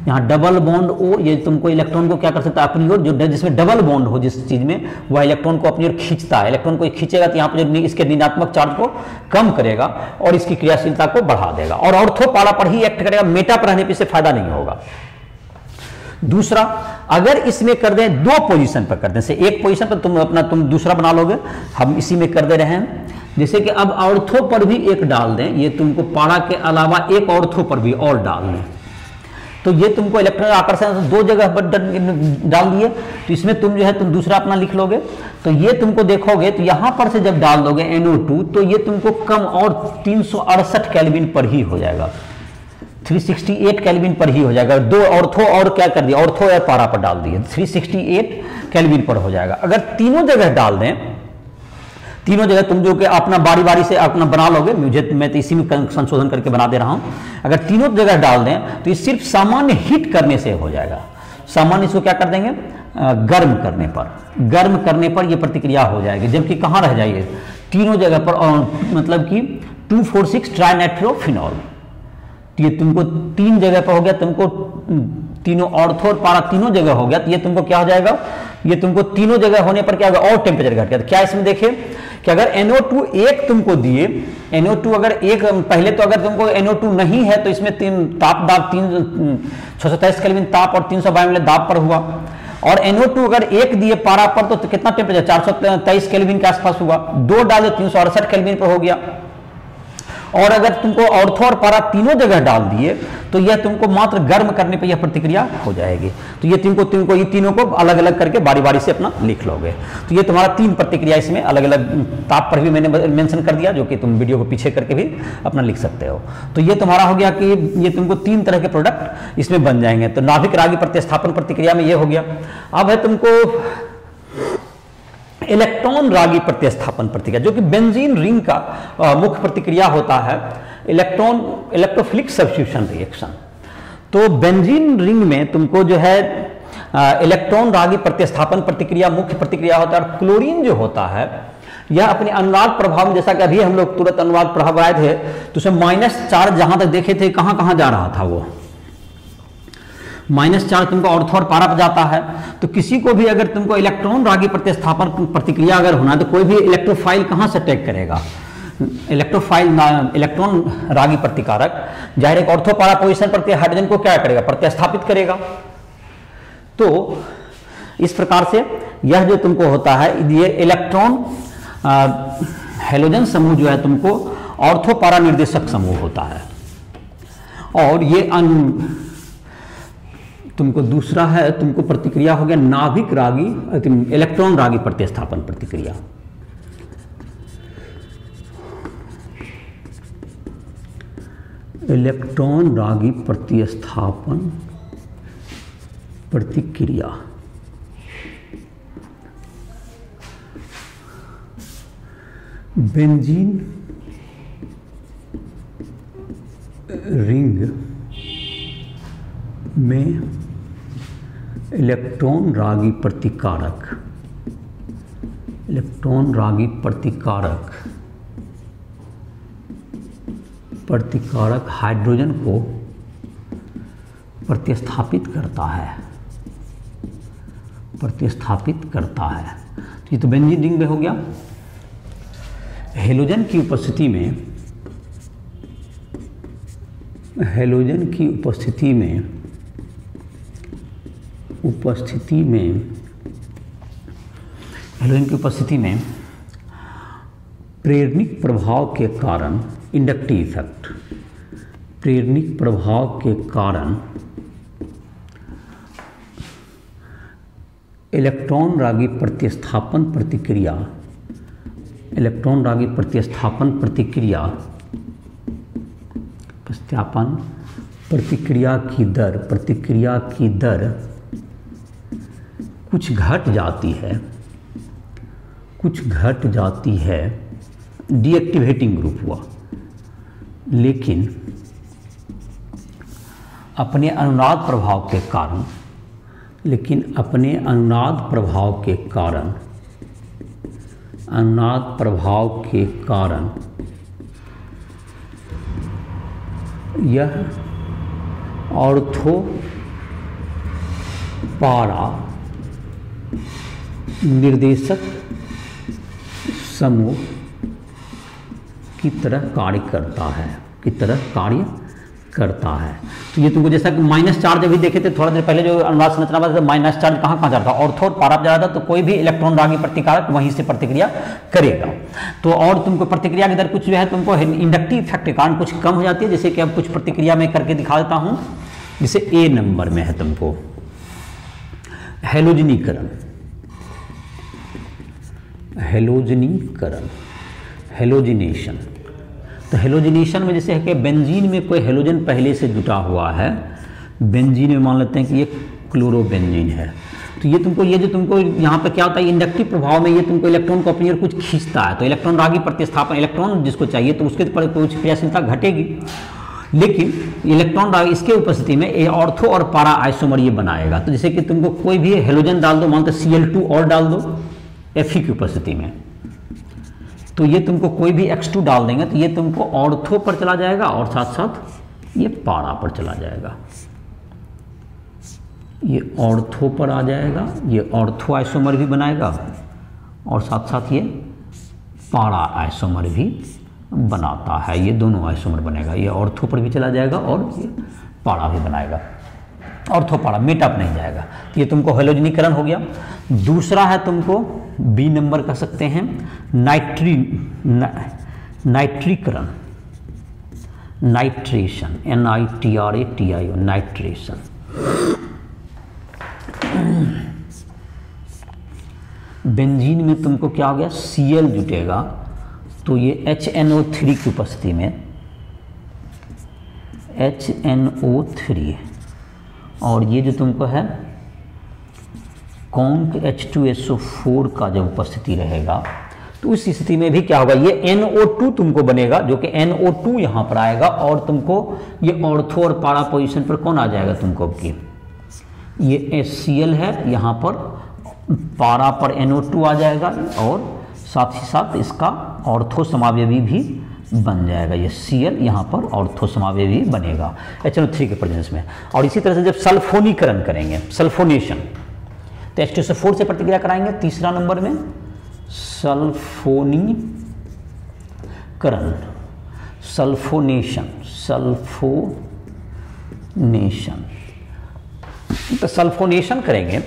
यहाँ डबल बॉन्ड O, ये तुमको इलेक्ट्रॉन को क्या कर सकता है अपनी ओर, जो जिसमें डबल बॉन्ड हो जिस चीज में वह इलेक्ट्रॉन को अपनी ओर खींचता है, इलेक्ट्रॉन को खींचेगा तो यहाँ पर इसके ऋणात्मक चार्ज को कम करेगा और इसकी क्रियाशीलता को बढ़ा देगा और ऑर्थो पारा पर ही एक्ट करेगा, मेटा पर रहने पर इससे फायदा नहीं होगा। दूसरा, अगर इसमें कर दें 2 पोजीशन पर कर दें, जैसे एक पोजीशन पर तुम दूसरा बना लोगे, हम इसी में कर दे रहे हैं, जैसे कि अब ऑर्थो पर भी एक डाल दें, ये तुमको पारा के अलावा एक ऑर्थो पर भी और डाल दें, तो ये तुमको इलेक्ट्रॉन आकर्षण 2 जगह पर डाल दिए, तो इसमें तुम जो है तुम दूसरा अपना लिख लोगे, तो ये तुमको देखोगे तो यहां पर से जब डाल दोगे NO2 तो ये तुमको कम और 368 केल्विन पर ही हो जाएगा, 368 केल्विन पर ही हो जाएगा। 2 ऑर्थो और क्या कर दिया, ऑर्थो या पारा पर डाल दिए, 368 केल्विन पर हो जाएगा। अगर तीनों जगह डाल दें, तीनों जगह तुम जो कि अपना बारी बारी से अपना बना लोगे, मैं तो इसी में संशोधन करके बना दे रहा हूं, अगर तीनों जगह डाल दें तो ये सिर्फ सामान्य हीट करने से हो जाएगा, सामान्य इसको क्या कर देंगे, गर्म करने पर ये प्रतिक्रिया हो जाएगी, जबकि कहाँ रह जाएगी, तीनों जगह पर, मतलब कि 2,4,6 ट्राइनाइट्रोफिनॉल, ये तुमको 3 जगह पर हो गया, तुमको तीनों ऑर्थो और पारा तीनों जगह हो गया, तो ये तुमको क्या हो जाएगा, ये तुमको तीनों जगह होने पर क्या होगा, और टेम्परेचर घट गया। तो क्या इसमें देखिए कि अगर NO2 एक तुमको दिए, NO2 अगर एक, पहले तो अगर तुमको NO2 नहीं है तो इसमें ताप दाब 623 केल्विन ताप और 352 दाब पर हुआ, और NO2 अगर एक दिए पारा पर तो कितना टेम्परेचर 423 केल्विन के आसपास हुआ, 2 डाले 368 केल्विन पर हो गया। और अगर तुमको ऑर्थो और पारा तीनों जगह डाल दिए तो यह तुमको मात्र गर्म करने पर यह प्रतिक्रिया हो जाएगी। तो ये तुमको ये तीनों को अलग अलग करके बारी बारी से अपना लिख लोगे। तो ये तुम्हारा 3 प्रतिक्रिया इसमें अलग अलग ताप पर भी मैंने मेंशन कर दिया, जो कि तुम वीडियो को पीछे करके भी अपना लिख सकते हो। तो ये तुम्हारा हो गया कि ये तुमको 3 तरह के प्रोडक्ट इसमें बन जाएंगे। तो नाभिक रागी प्रतिस्थापन प्रतिक्रिया में ये हो गया। अब है तुमको इलेक्ट्रॉन रागी प्रतिस्थापन प्रतिक्रिया, जो कि बेंजीन रिंग का मुख्य प्रतिक्रिया होता है, इलेक्ट्रोफिलिक सब्स्टिट्यूशन रिएक्शन। तो बेंजीन रिंग में तुमको जो है इलेक्ट्रॉन रागी प्रतिस्थापन प्रतिक्रिया मुख्य प्रतिक्रिया होता है। और क्लोरीन जो होता है यह अपने अनुनाद प्रभाव में, जैसा कि अभी हम लोग तुरंत अनुनाद प्रभाव आए थे, तो उसमें -4 जहां तक देखे थे, कहां कहां जा रहा था वो -4 तुमको ऑर्थो और पारा पर जाता है। तो किसी को भी अगर तुमको इलेक्ट्रॉन रागी प्रतिस्थापन प्रतिक्रिया अगर होना है तो कोई भी इलेक्ट्रोफाइल कहां से अटैक करेगा, इलेक्ट्रॉन रागी प्रतिकारक जाहिर एक ऑर्थो पारा पोजीशन पर हाइड्रोजन को क्या करेगा, प्रतिस्थापित करेगा। तो इस प्रकार से यह जो तुमको होता है, ये इलेक्ट्रॉन हेलोजन समूह जो है तुमको ऑर्थो पारा निर्देशक समूह होता है। और ये तुमको दूसरा है, तुमको प्रतिक्रिया हो गया नाभिक रागी इलेक्ट्रॉन रागी प्रतिस्थापन प्रतिक्रिया। इलेक्ट्रॉन रागी प्रतिस्थापन प्रतिक्रिया बेंजीन रिंग में इलेक्ट्रॉन रागी प्रतिकारक हाइड्रोजन को प्रतिस्थापित करता है। तो ये तो बेंजीन रिंग में हो गया। हेलोजन की उपस्थिति में हेलोजन की उपस्थिति में प्रेरणिक प्रभाव के कारण इंडक्टिव इफेक्ट, प्रेरणिक प्रभाव के कारण इलेक्ट्रॉन रागी प्रतिस्थापन प्रतिक्रिया की दर कुछ घट जाती है, डीएक्टिवेटिंग ग्रुप हुआ, लेकिन अपने अनुनाद प्रभाव के कारण यह ऑर्थो पारा निर्देशक समूह की तरह कार्य करता है। तो ये तुमको जैसा कि -4 जब भी देखे थे थोड़ा देर पहले जो अनुनाद संरचना था, -4 कहाँ जा रहा था, ऑर्थो और पारा जा रहा था। तो कोई भी इलेक्ट्रॉन रागी प्रतिकारक वहीं से प्रतिक्रिया करेगा। तो और तुमको प्रतिक्रिया की दर कुछ जो है तुमको इंडक्टिव इफेक्ट के कारण कुछ कम हो जाती है। जैसे कि अब कुछ प्रतिक्रिया में करके दिखा देता हूँ। जैसे ए नंबर में है तुमको हेलोजिनेशन। तो हेलोजिनेशन में जैसे है कि बेंजीन में कोई हेलोजन पहले से जुटा हुआ है, बेंजीन में मान लेते हैं कि ये क्लोरोबेंजीन है। तो ये जो तुमको यहाँ पे क्या होता है, इंडक्टिव प्रभाव में ये तुमको इलेक्ट्रॉन को अपनी ओर कुछ खींचता है। तो इलेक्ट्रॉन रागी प्रतिस्थापन, इलेक्ट्रॉन जिसको चाहिए तो उसके पर कुछ क्रियाशीलता घटेगी, लेकिन इलेक्ट्रॉन रागी इसके उपस्थिति में ये ऑर्थो और पारा आइसोमर ये बनाएगा। तो जैसे कि तुमको कोई भी हेलोजन डाल दो, मान लो Cl2 और डाल दो Fe की उपस्थिति में, तो ये तुमको कोई भी X2 डाल देंगे तो ये तुमको ऑर्थो पर चला जाएगा और साथ साथ ये पारा पर चला जाएगा। ये ऑर्थो पर आ जाएगा, ये ऑर्थो आइसोमर भी बनाएगा और साथ साथ ये पारा आइसोमर भी बनाता है। ये दोनों आइसोमर बनेगा, ये ऑर्थो पर भी चला जाएगा और ये पारा भी बनाएगा। ऑर्थो पारा मेटअप नहीं जाएगा। ये तुमको हेलोजनीकरण हो गया। दूसरा है तुमको बी नंबर कह सकते हैं नाइट्रीकरण, नाइट्रेशन, NITRATIO, नाइट्रेशन। बेंजीन में तुमको क्या हो गया, Cl जुटेगा, तो ये HNO3 की उपस्थिति में HNO3 और ये जो तुमको है कॉन्क H2SO4 का जब उपस्थिति रहेगा तो उस स्थिति में भी क्या होगा, ये NO2 तुमको बनेगा, जो कि NO2 यहाँ पर आएगा और तुमको ये ऑर्थो और पारा पोजीशन पर कौन आ जाएगा तुमको अब की, ये HCl है, यहाँ पर पारा पर NO2 आ जाएगा और साथ ही साथ इसका ऑर्थो समावयवी भी बन जाएगा। ये Cl यहाँ पर ऑर्थो समावयवी बनेगा HNO3 के प्रेजेंस में। और इसी तरह से जब सल्फोनीकरण करेंगे, सल्फोनेशन, तो H2SO4 से प्रतिक्रिया कराएंगे। तीसरा नंबर में सल्फोनीकरण, सल्फोनेशन, सल्फोनेशन, तो सल्फोनेशन करेंगे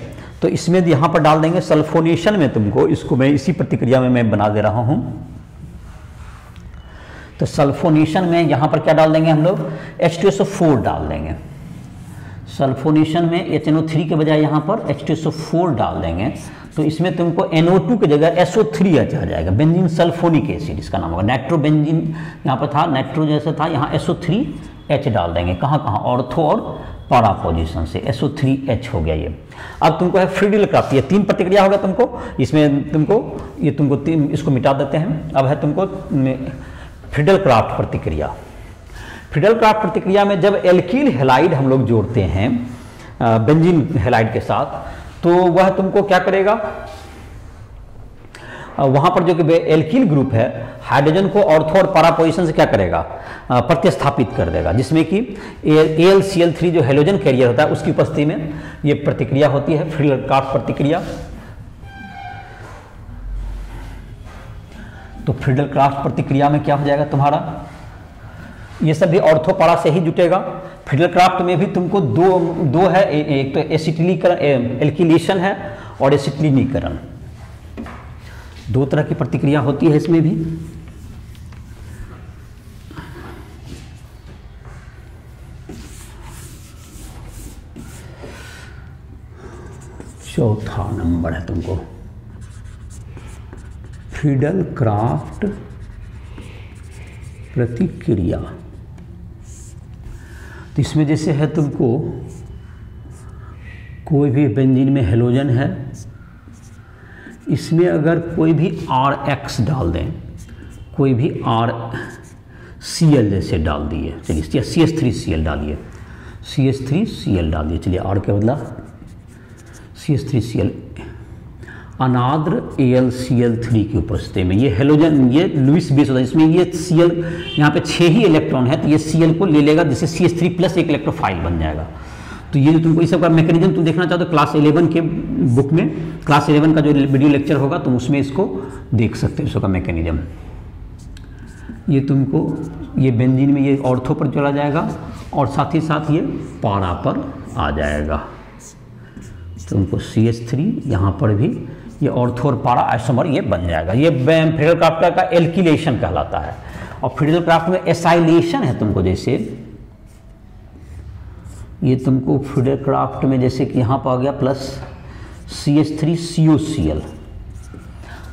तो इसमें यहाँ पर डाल देंगे सल्फोनेशन में तुमको, इसको मैं इसी प्रतिक्रिया में मैं बना दे रहा हूँ। तो सल्फोनेशन में यहाँ पर क्या डाल देंगे हम लोग, H2SO4 डाल देंगे। सल्फोनेशन में HNO3 के बजाय यहाँ पर H2SO4 डाल देंगे, तो इसमें तुमको NO2 की जगह SO3H आ जाएगा, बेंजीन सल्फोनिक एसिड इसका नाम होगा। नाइट्रोबेंजीन यहाँ पर था, नाइट्रो जैसा था, यहाँ SO3H डाल देंगे। कहाँ कहाँ, ऑर्थो और पारा पोजीशन से SO3H हो गया ये। अब तुमको है फ्रीडल क्राफ्ट, ये 3 प्रतिक्रिया होगा तुमको, इसमें तुमको ये तुमको 3, इसको मिटा देते हैं। अब है तुमको फ्रीडल क्राफ्ट प्रतिक्रिया। फ्रीडल क्राफ्ट प्रतिक्रिया में जब एल्किल हैलाइड हम लोग जोड़ते हैं बेंजीन हैलाइड के साथ, तो वह तुमको क्या करेगा, वहां पर जो कि एल्किल ग्रुप है हाइड्रोजन को ऑर्थो और पारा पोजीशन से क्या करेगा, प्रतिस्थापित कर देगा, जिसमें कि AlCl3 जो हेलोजन कैरियर होता है उसकी उपस्थिति में ये प्रतिक्रिया होती है, फ्रीडल क्राफ्ट प्रतिक्रिया। तो फ्रीडल क्राफ्ट प्रतिक्रिया में क्या हो जाएगा तुम्हारा, ये सब भी ऑर्थो पारा से ही जुटेगा। फ्रीडल क्राफ्ट में भी तुमको दो है, एक तो एसिटिलीकरण, एल्किलेशन है और एसिटिलीनीकरण, 2 तरह की प्रतिक्रिया होती है इसमें भी। चौथा नंबर है तुमको फ्रीडल क्राफ्ट प्रतिक्रिया। तो इसमें जैसे है तुमको कोई भी बेंजीन में हेलोजन है, इसमें अगर कोई भी RX डाल दें, कोई भी RCl जैसे डाल दिए, चलिए CH3Cl डालिए, CH3Cl डालिए, चलिए R के बदला CH3Cl, अनाद्र AlCl3 की उपस्थिति में ये हेलोजन, ये लुईस बेस होता है, इसमें ये Cl यहाँ पे 6 ही इलेक्ट्रॉन है, तो ये Cl को ले लेगा, जिससे CH3 प्लस एक इलेक्ट्रोफाइल बन जाएगा। तो ये जो तुमको इस सब का मैकेनिज्म तुम देखना चाहते हो, क्लास 11 के बुक में, क्लास 11 का जो वीडियो लेक्चर होगा तुम उसमें इसको देख सकते हो, इसका मैकेनिज्म। ये तुमको ये बेंजीन में ये ऑर्थो पर चला जाएगा और साथ ही साथ ये पारा पर आ जाएगा। तुमको CH3 यहाँ पर भी ये ऑर्थो और पारा आइसोमर ये बन जाएगा। ये फ्रीडल क्राफ्ट का एल्किलेशन कहलाता है। और फ्रीडल क्राफ्ट में एसाइलेशन है तुमको, जैसे ये तुमको फ्रीडल क्राफ्ट में जैसे कि यहाँ पर आ गया प्लस CH3COCl,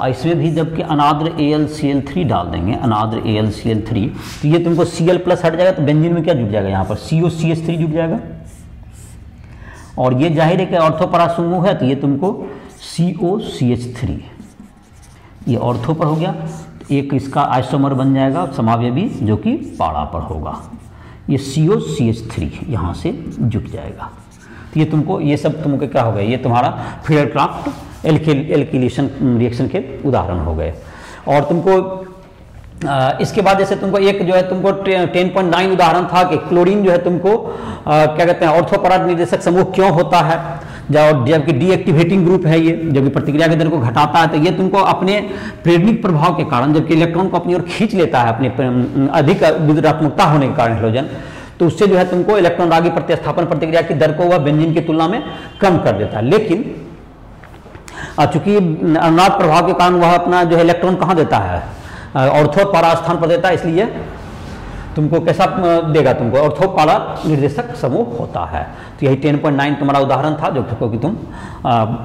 और इसमें भी जबकि अनाद्र AlCl3 डाल देंगे, अनाद्र AlCl3, तो ये तुमको Cl प्लस हट जाएगा, तो बेंजीन में क्या जुट जाएगा, यहाँ पर COCH3 जुट जाएगा। और ये जाहिर है कि ऑर्थो पारा समूह है, तो ये तुमको COCH3, ये ऑर्थो पर हो गया, एक इसका आइसोमर बन जाएगा समावयवी जो कि पारा पर होगा, ये COCH3 यहाँ से जुट जाएगा। तो ये तुमको ये सब तुमको क्या हो गया, ये तुम्हारा फ्रीडल क्राफ्ट एल्किलेशन रिएक्शन के उदाहरण हो गए। और तुमको इसके बाद जैसे तुमको एक जो है तुमको 10.9 उदाहरण था कि क्लोरीन जो है तुमको क्या कहते हैं ऑर्थोपैरा निर्देशक समूह क्यों होता है, जबकि डीएक्टिवेटिंग ग्रुप है ये, जबकि प्रतिक्रिया के दर को घटाता है, तो ये तुमको अपने प्रेरणिक प्रभाव के कारण, जबकि इलेक्ट्रॉन को अपनी ओर खींच लेता है अपने अधिक विद्युतात्मकता होने के कारण हाइड्रोजन, तो उससे जो है तुमको इलेक्ट्रॉन रागी प्रतिस्थापन प्रतिक्रिया की दर को वह बेंजीन की तुलना में कम कर देता है। लेकिन चूंकि अनुनाद प्रभाव के कारण वह अपना जो है इलेक्ट्रॉन कहाँ देता है, ऑर्थो पैरा स्थान पर देता है, इसलिए तुमको कैसा देगा, तुमको ऑर्थो पैरा निर्देशक समूह होता है। तो यही 10.9 तुम्हारा उदाहरण था जो कि तुम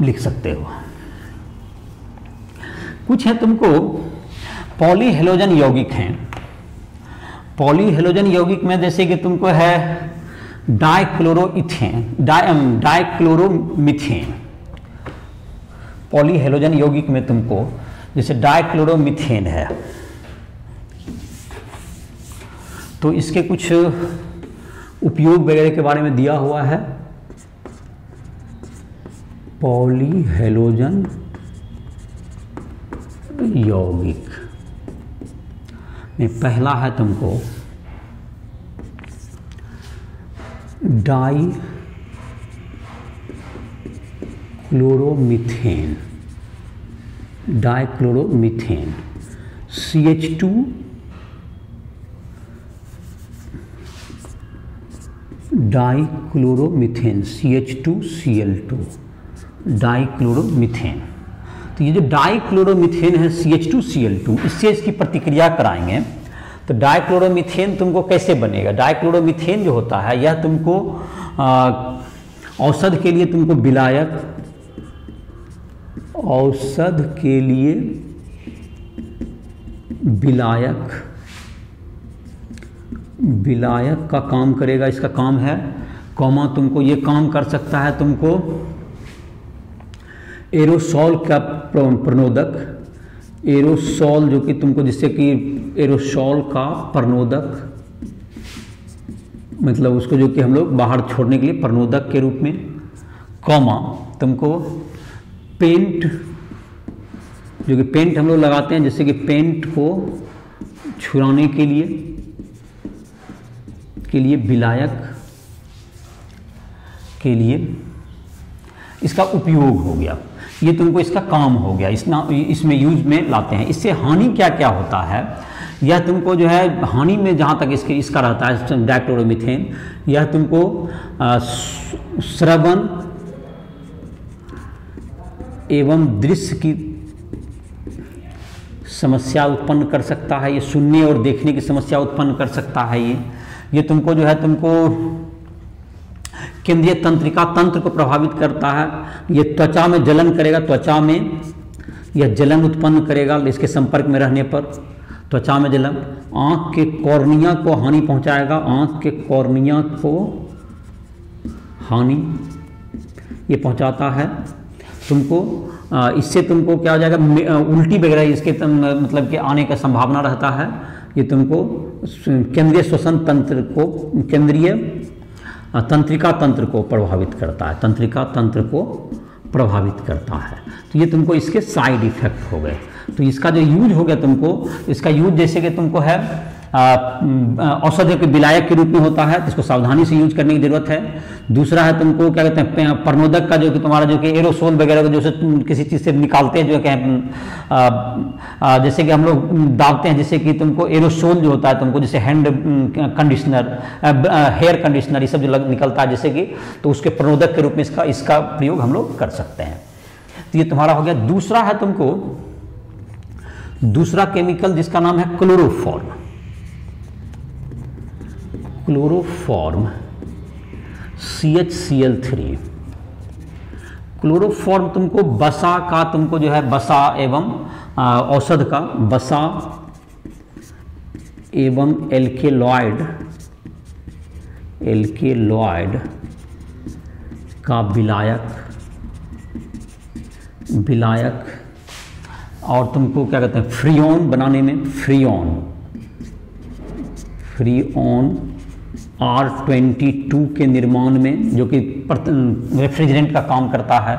लिख सकते हो। कुछ है तुमको पॉलीहेलोजन यौगिक हैं। पॉलीहेलोजन यौगिक में जैसे कि तुमको है डाइक्लोरोइथेन, डाइक्लोरोमीथेन। पॉलीहेलोजन यौगिक में तुमको जैसे डाइक्लोरोमीथेन है, तो इसके कुछ उपयोग वगैरह के बारे में दिया हुआ है। पॉलीहेलोजन यौगिक में पहला है तुमको dichloromethane, dichloromethane CH2 dichloromethane CH2Cl2 dichloromethane. तो ये जो डाइक्लोरोमीथेन है CH2Cl2, इससे इसकी प्रतिक्रिया कराएंगे तो डाइक्लोरोमीथेन तुमको कैसे बनेगा। डाइक्लोरोमीथेन जो होता है यह तुमको औषध के लिए तुमको विलायक, औषध के लिए विलायक का काम करेगा। इसका काम है कॉमा, तुमको ये काम कर सकता है तुमको एरोसॉल का प्रणोदक, एरोसॉल जो कि तुमको जिससे कि एरोसॉल का प्रणोदक, मतलब उसको जो कि हम लोग बाहर छोड़ने के लिए प्रणोदक के रूप में, कॉमा तुमको पेंट, जो कि पेंट हम लोग लगाते हैं जैसे कि पेंट को छुड़ाने के लिए विलायक के लिए इसका उपयोग हो गया। ये तुमको इसका काम हो गया, इसमें यूज में लाते हैं। इससे हानि क्या क्या होता है, यह तुमको जो है हानि में जहाँ तक इसका रहता है डाइक्लोरोमीथेन, यह तुमको श्रवण एवं दृश्य की समस्या उत्पन्न कर सकता है। ये सुनने और देखने की समस्या उत्पन्न कर सकता है। ये तुमको जो है तुमको केंद्रीय तंत्रिका तंत्र को प्रभावित करता है। ये त्वचा में जलन करेगा, त्वचा में यह जलन उत्पन्न करेगा इसके संपर्क में रहने पर, त्वचा में जलन। आँख के कॉर्निया को हानि पहुंचाएगा, आँख के कॉर्निया को हानि ये पहुंचाता है तुमको। इससे तुमको क्या हो जाएगा, उल्टी वगैरह इसके मतलब कि आने का संभावना रहता है। ये तुमको केंद्रीय श्वसन तंत्र को, केंद्रीय तंत्रिका तंत्र को प्रभावित करता है, तंत्रिका तंत्र को प्रभावित करता है। तो ये तुमको इसके साइड इफेक्ट हो गए। तो इसका जो यूज हो गया तुमको, इसका यूज जैसे कि तुमको है औषधि के विलायक के रूप में होता है, इसको सावधानी से यूज करने की जरूरत है। दूसरा है तुमको क्या कहते हैं प्रणोदक का, जो कि तुम्हारा जो कि एरोसोल वगैरह को जो तुम किसी चीज़ से निकालते हैं, जो कि जैसे कि हम लोग दागते हैं, जैसे कि तुमको एरोसोल जो होता है तुमको जैसे हैंड कंडीशनर, हेयर कंडीशनर, ये सब जो निकलता है जैसे कि, तो उसके प्रणोदक के रूप में इसका प्रयोग हम लोग कर सकते हैं। तो ये तुम्हारा हो गया। दूसरा है तुमको दूसरा केमिकल जिसका नाम है क्लोरोफॉर्म। Chloroform CHCl3। क्लोरोफॉर्म तुमको बसा का, तुमको जो है बसा एवं औषध का, बसा एवं एल्केलॉइड का विलायक और तुमको क्या कहते हैं फ्रीऑन बनाने में, फ्रीऑन R22 के निर्माण में, जो कि रेफ्रिजरेंट का काम करता है,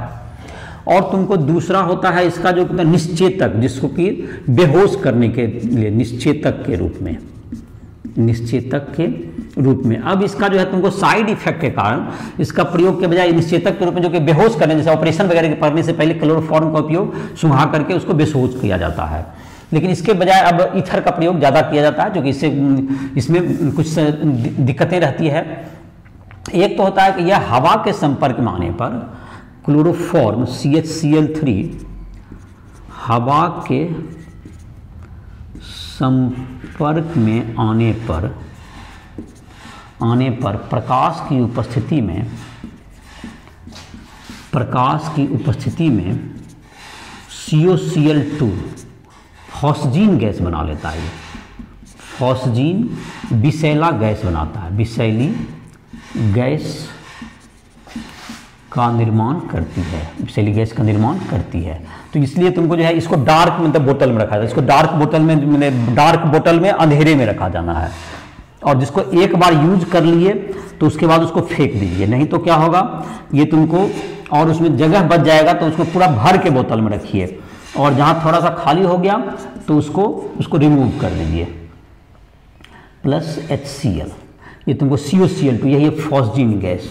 और तुमको दूसरा होता है इसका जो निश्चेतक, जिसको कि बेहोश करने के लिए निश्चेतक के रूप में, निश्चेतक के रूप में। अब इसका जो है तुमको साइड इफेक्ट के कारण इसका प्रयोग के बजाय निश्चेतक के रूप में, जो कि बेहोश करने, जैसे ऑपरेशन वगैरह के करने से पहले क्लोरोफॉर्म का उपयोग सुंघा करके उसको बेहोश किया जाता है, लेकिन इसके बजाय अब ईथर का प्रयोग ज़्यादा किया जाता है, जो कि इसमें कुछ दिक्कतें रहती है। एक तो होता है कि यह हवा के संपर्क में आने पर क्लोरोफॉर्म CHCl3 हवा के संपर्क में आने पर प्रकाश की उपस्थिति में COCl2 फॉस्जीन गैस बना लेता है। फॉस्जीन विषैला गैस बनाता है, विषैली गैस का निर्माण करती है, विषैली गैस का निर्माण करती है। तो इसलिए तुमको जो है इसको डार्क मतलब बोतल में रखा जाए, इसको डार्क बोतल में अंधेरे में रखा जाना है, और जिसको एक बार यूज कर लिए तो उसके बाद उसको फेंक दीजिए, नहीं तो क्या होगा ये तुमको और उसमें जगह बच जाएगा, तो उसको पूरा भर के बोतल में रखिए, और जहाँ थोड़ा सा खाली हो गया तो उसको रिमूव कर दीजिए। प्लस HCl, ये तुमको COCl2, यही है फॉस्जीन गैस,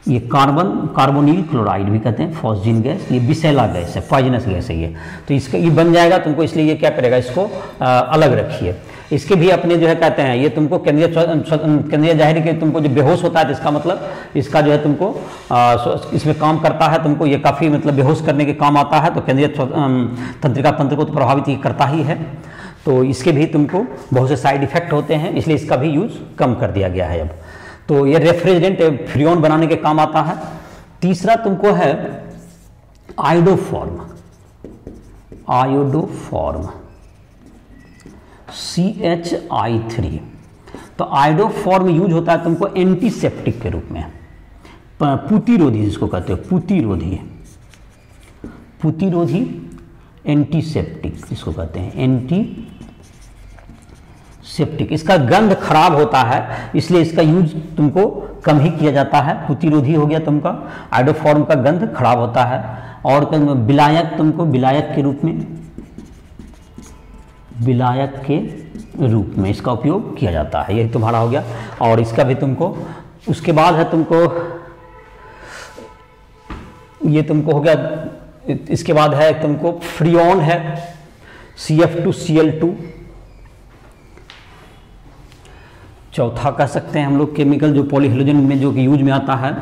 ये कार्बोनिल क्लोराइड भी कहते हैं फॉस्जीन गैस, ये विषैला गैस है, पॉइजनस गैस है ये। तो इसका ये बन जाएगा तुमको, इसलिए ये क्या करेगा, इसको अलग रखिए। इसके भी अपने जो है कहते हैं ये तुमको केंद्रीय जाहिर के तुमको जो बेहोश होता है, तो इसका मतलब इसका जो है तुमको इसमें काम करता है, तुमको ये काफ़ी मतलब बेहोश करने के काम आता है, तो केंद्रीय तंत्रिका तंत्र को तो प्रभावित करता ही है। तो इसके भी तुमको बहुत से साइड इफेक्ट होते हैं, इसलिए इसका भी यूज कम कर दिया गया है अब। तो ये रेफ्रिजरेंट फ्रियोन बनाने के काम आता है। तीसरा तुमको है आयोडोफॉर्म, CHI3। तो आयोडोफॉर्म यूज होता है तुमको एंटीसेप्टिक के रूप में, पुतिरोधी जिसको कहते हो, पुतिरोधी एंटीसेप्टिक जिसको कहते हैं, एंटीसेप्टिक। इसका गंध खराब होता है, इसलिए इसका यूज तुमको कम ही किया जाता है। पुतिरोधी हो गया तुमका, आयोडोफॉर्म का गंध खराब होता है। और विलायक तुमको विलायक के रूप में इसका उपयोग किया जाता है, यही तुम्हारा हो गया। और इसका भी तुमको, उसके बाद है तुमको, ये तुमको हो गया, इसके बाद है तुमको फ्रियोन है CF2Cl2। चौथा कह सकते हैं हम लोग केमिकल जो पॉलीहेलोजन में जो कि यूज में आता है,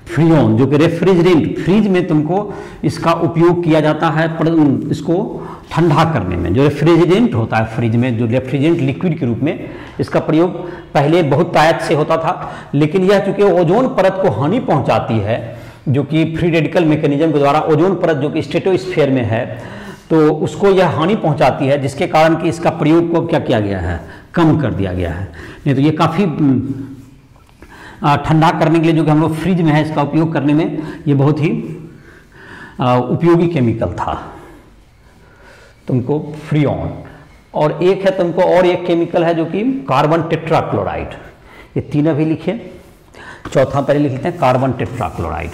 फ्रियोन, जो कि रेफ्रिजरेंट, फ्रिज में तुमको इसका उपयोग किया जाता है इसको ठंडा करने में। जो रेफ्रिजरेंट होता है फ्रिज में, जो रेफ्रिजरेंट लिक्विड के रूप में इसका प्रयोग पहले बहुत तायत से होता था, लेकिन यह चूंकि ओजोन परत को हानि पहुंचाती है, जो कि फ्री रेडिकल मैकेनिज्म के द्वारा ओजोन परत जो कि स्ट्रेटोस्फीयर में है, तो उसको यह हानि पहुंचाती है, जिसके कारण कि इसका प्रयोग को क्या किया गया है, कम कर दिया गया है। नहीं तो ये काफ़ी ठंडा करने के लिए जो कि हम लोग फ्रिज में है इसका उपयोग करने में ये बहुत ही उपयोगी केमिकल था तुमको फ्रियोन। और एक है तुमको और एक केमिकल है जो कि कार्बन टेट्राक्लोराइड, ये तीनों भी लिखे। चौथा पहले लिख लेते हैं carbon tetrachloride.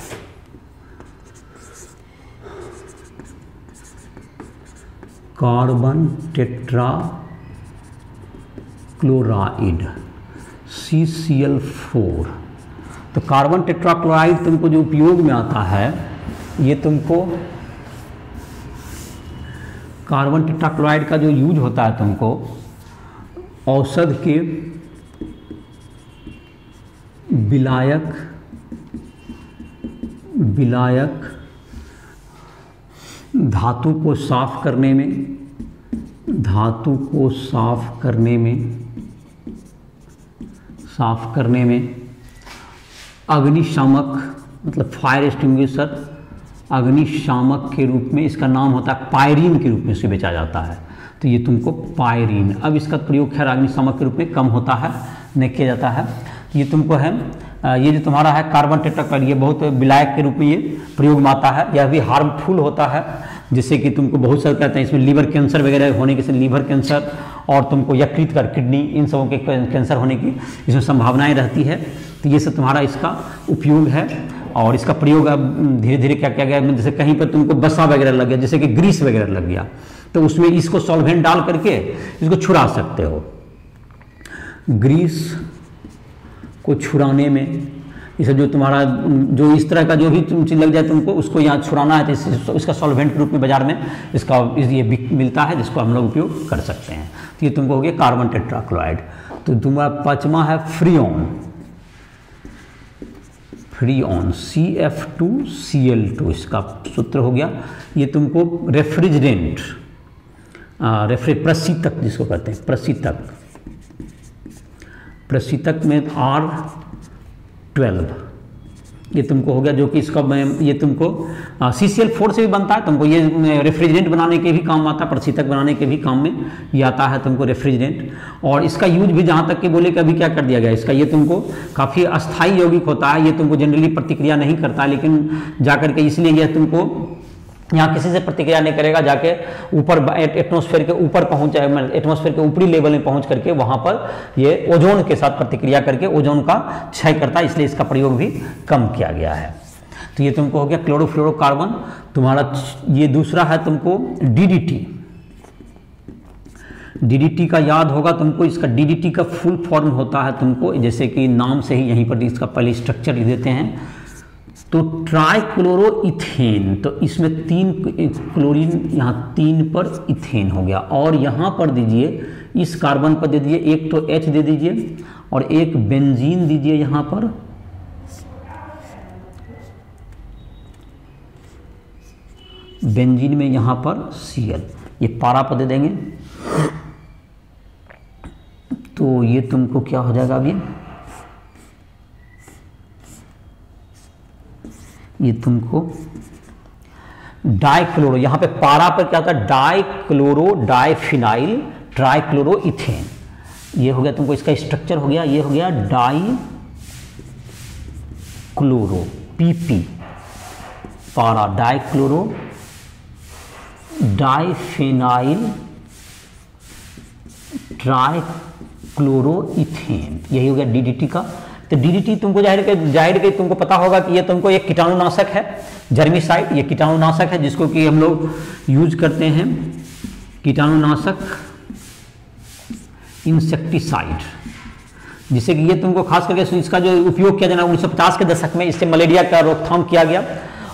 Carbon tetrachloride CCl4। तो कार्बन टेट्राक्लोराइड तुमको जो उपयोग में आता है, ये तुमको कार्बन टेट्राक्लोराइड का जो यूज होता है तुमको औषध के विलायक धातु को साफ करने में अग्निशामक मतलब फायर एक्सटिंग्विशर, अग्निशामक के रूप में इसका नाम होता है, पायरीन के रूप में इसे बेचा जाता है। तो ये तुमको पायरीन, अब इसका प्रयोग खैर अग्निशामक के रूप में कम होता है, नहीं किया जाता है। ये तुमको है, ये जो तुम्हारा है कार्बन टेट्राक्लोराइड, ये बहुत विलायक के रूप में ये प्रयोग में आता है। यह भी हार्मफुल होता है, जिससे कि तुमको बहुत सारे कहते हैं इसमें लीवर कैंसर वगैरह होने के, लीवर कैंसर और तुमको यकृत कर किडनी, इन सबों के कैंसर होने की इसमें संभावनाएं रहती है। तो ये सब तुम्हारा इसका उपयोग है। और इसका प्रयोग अब धीरे धीरे क्या किया गया, जैसे कहीं पर तुमको बसा वगैरह लग गया, जैसे कि ग्रीस वगैरह लग गया, तो उसमें इसको सॉल्वेंट डाल करके इसको छुड़ा सकते हो। ग्रीस को छुड़ाने में इसे जो तुम्हारा जो इस तरह का जो भी चीज़ लग जाए तुमको उसको यहाँ छुड़ाना है तो इसका सॉल्वेंट के रूप में बाजार में इसका ये मिलता है, जिसको हम लोग उपयोग कर सकते हैं। तो ये तुमको हो गया कार्बन टेट्राक्लोराइड। तो तुम्हारा पांचवा है फ्रीऑन, फ्रीऑन CF2Cl2 इसका सूत्र हो गया। ये तुमको रेफ्रिजरेंट, प्रशीतक जिसको कहते हैं, प्रशीतक में R12 ये तुमको हो गया, जो कि इसका ये तुमको CCl4 से भी बनता है, तुमको ये रेफ्रिजरेंट बनाने के भी काम आता है, प्रशीतक बनाने के भी काम में ये आता है तुमको रेफ्रिजरेंट। और इसका यूज भी जहाँ तक कि बोले कि अभी क्या कर दिया गया, इसका ये तुमको काफ़ी अस्थायी यौगिक होता है, ये तुमको जनरली प्रतिक्रिया नहीं करता है, लेकिन जाकर के इसलिए यह तुमको यहाँ किसी से प्रतिक्रिया नहीं करेगा, जाके ऊपर एटमॉस्फेयर के ऊपर पहुँच जाए, एटमॉस्फेयर के ऊपरी लेवल में पहुँच करके वहाँ पर ये ओजोन के साथ प्रतिक्रिया करके ओजोन का क्षय करता है, इसलिए इसका प्रयोग भी कम किया गया है। तो ये तुमको हो गया क्लोरोफ्लोरोकार्बन। तुम्हारा ये दूसरा है तुमको DDT का याद होगा तुमको, इसका DDT का फुल फॉर्म होता है तुमको, जैसे कि नाम से ही यहीं पर इसका पहले स्ट्रक्चर लिख देते हैं, तो ट्राइक्लोरोइथेन। तो इसमें 3 क्लोरीन, यहाँ 3 पर इथेन हो गया, और यहाँ पर दीजिए इस कार्बन पर दे दीजिए एक तो H दे दीजिए और एक बेंजीन दीजिए यहाँ पर, बेंजीन में यहाँ पर Cl, ये पारा पर दे देंगे। तो ये तुमको क्या हो जाएगा अभी, ये तुमको डाइक्लोरो, यहाँ पे पारा पर क्या होता है डाइक्लोरो डाइफिनाइल ट्राइक्लोरोइथेन, ये हो गया तुमको, इसका स्ट्रक्चर हो गया, ये हो गया डाइक्लोरो PP पारा, डाइक्लोरो डाइफिनाइल ट्राइक्लोरोइथेन, यही हो गया DDT का। तो DDT तुमको जाहिर के तुमको पता होगा कि ये तुमको एक कीटाणुनाशक है, जर्मिसाइड, ये कीटाणुनाशक है जिसको कि हम लोग यूज करते हैं, कीटाणुनाशक इंसेक्टिसाइड, जिससे कि ये तुमको खास करके इसका जो उपयोग किया जाना 1950 के दशक में, इससे मलेरिया का रोकथाम किया गया,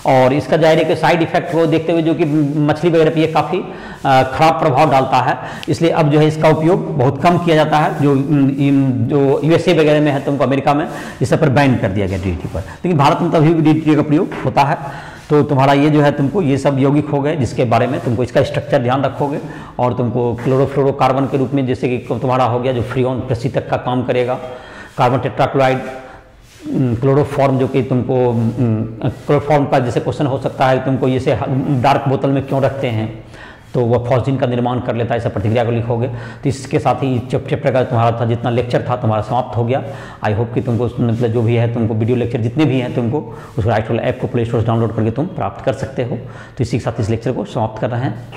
और इसका जाहिर है कि साइड इफेक्ट को देखते हुए जो कि मछली वगैरह पे ये काफ़ी खराब प्रभाव डालता है, इसलिए अब जो है इसका उपयोग बहुत कम किया जाता है, जो USA वगैरह में है, तुमको अमेरिका में इस पर बैन कर दिया गया DDT पर, लेकिन भारत में तो अभी भी DDT का प्रयोग होता है। तो तुम्हारा ये जो है तुमको ये सब यौगिक हो गए, जिसके बारे में तुमको इसका स्ट्रक्चर ध्यान रखोगे, और तुमको क्लोरोफ्लोरोकार्बन के रूप में जैसे कि तुम्हारा हो गया जो फ्रीऑन प्रशीतक का काम करेगा, कार्बन टेट्राक्लोराइड, क्लोरोफॉर्म जो कि तुमको क्लोरोफॉर्म का जैसे क्वेश्चन हो सकता है तुमको इसे डार्क बोतल में क्यों रखते हैं, तो वह फॉस्फिन का निर्माण कर लेता है, ऐसा प्रतिक्रिया को लिखोगे। तो इसके साथ ही चैप्टर का तुम्हारा था जितना लेक्चर था तुम्हारा समाप्त हो गया। आई होप कि तुमको मतलब जो भी है तुमको वीडियो लेक्चर जितने भी हैं तुमको उस राइट वाला ऐप को प्ले स्टोर से डाउनलोड करके तुम प्राप्त कर सकते हो। तो इसी के साथ इस लेक्चर को समाप्त कर रहे हैं।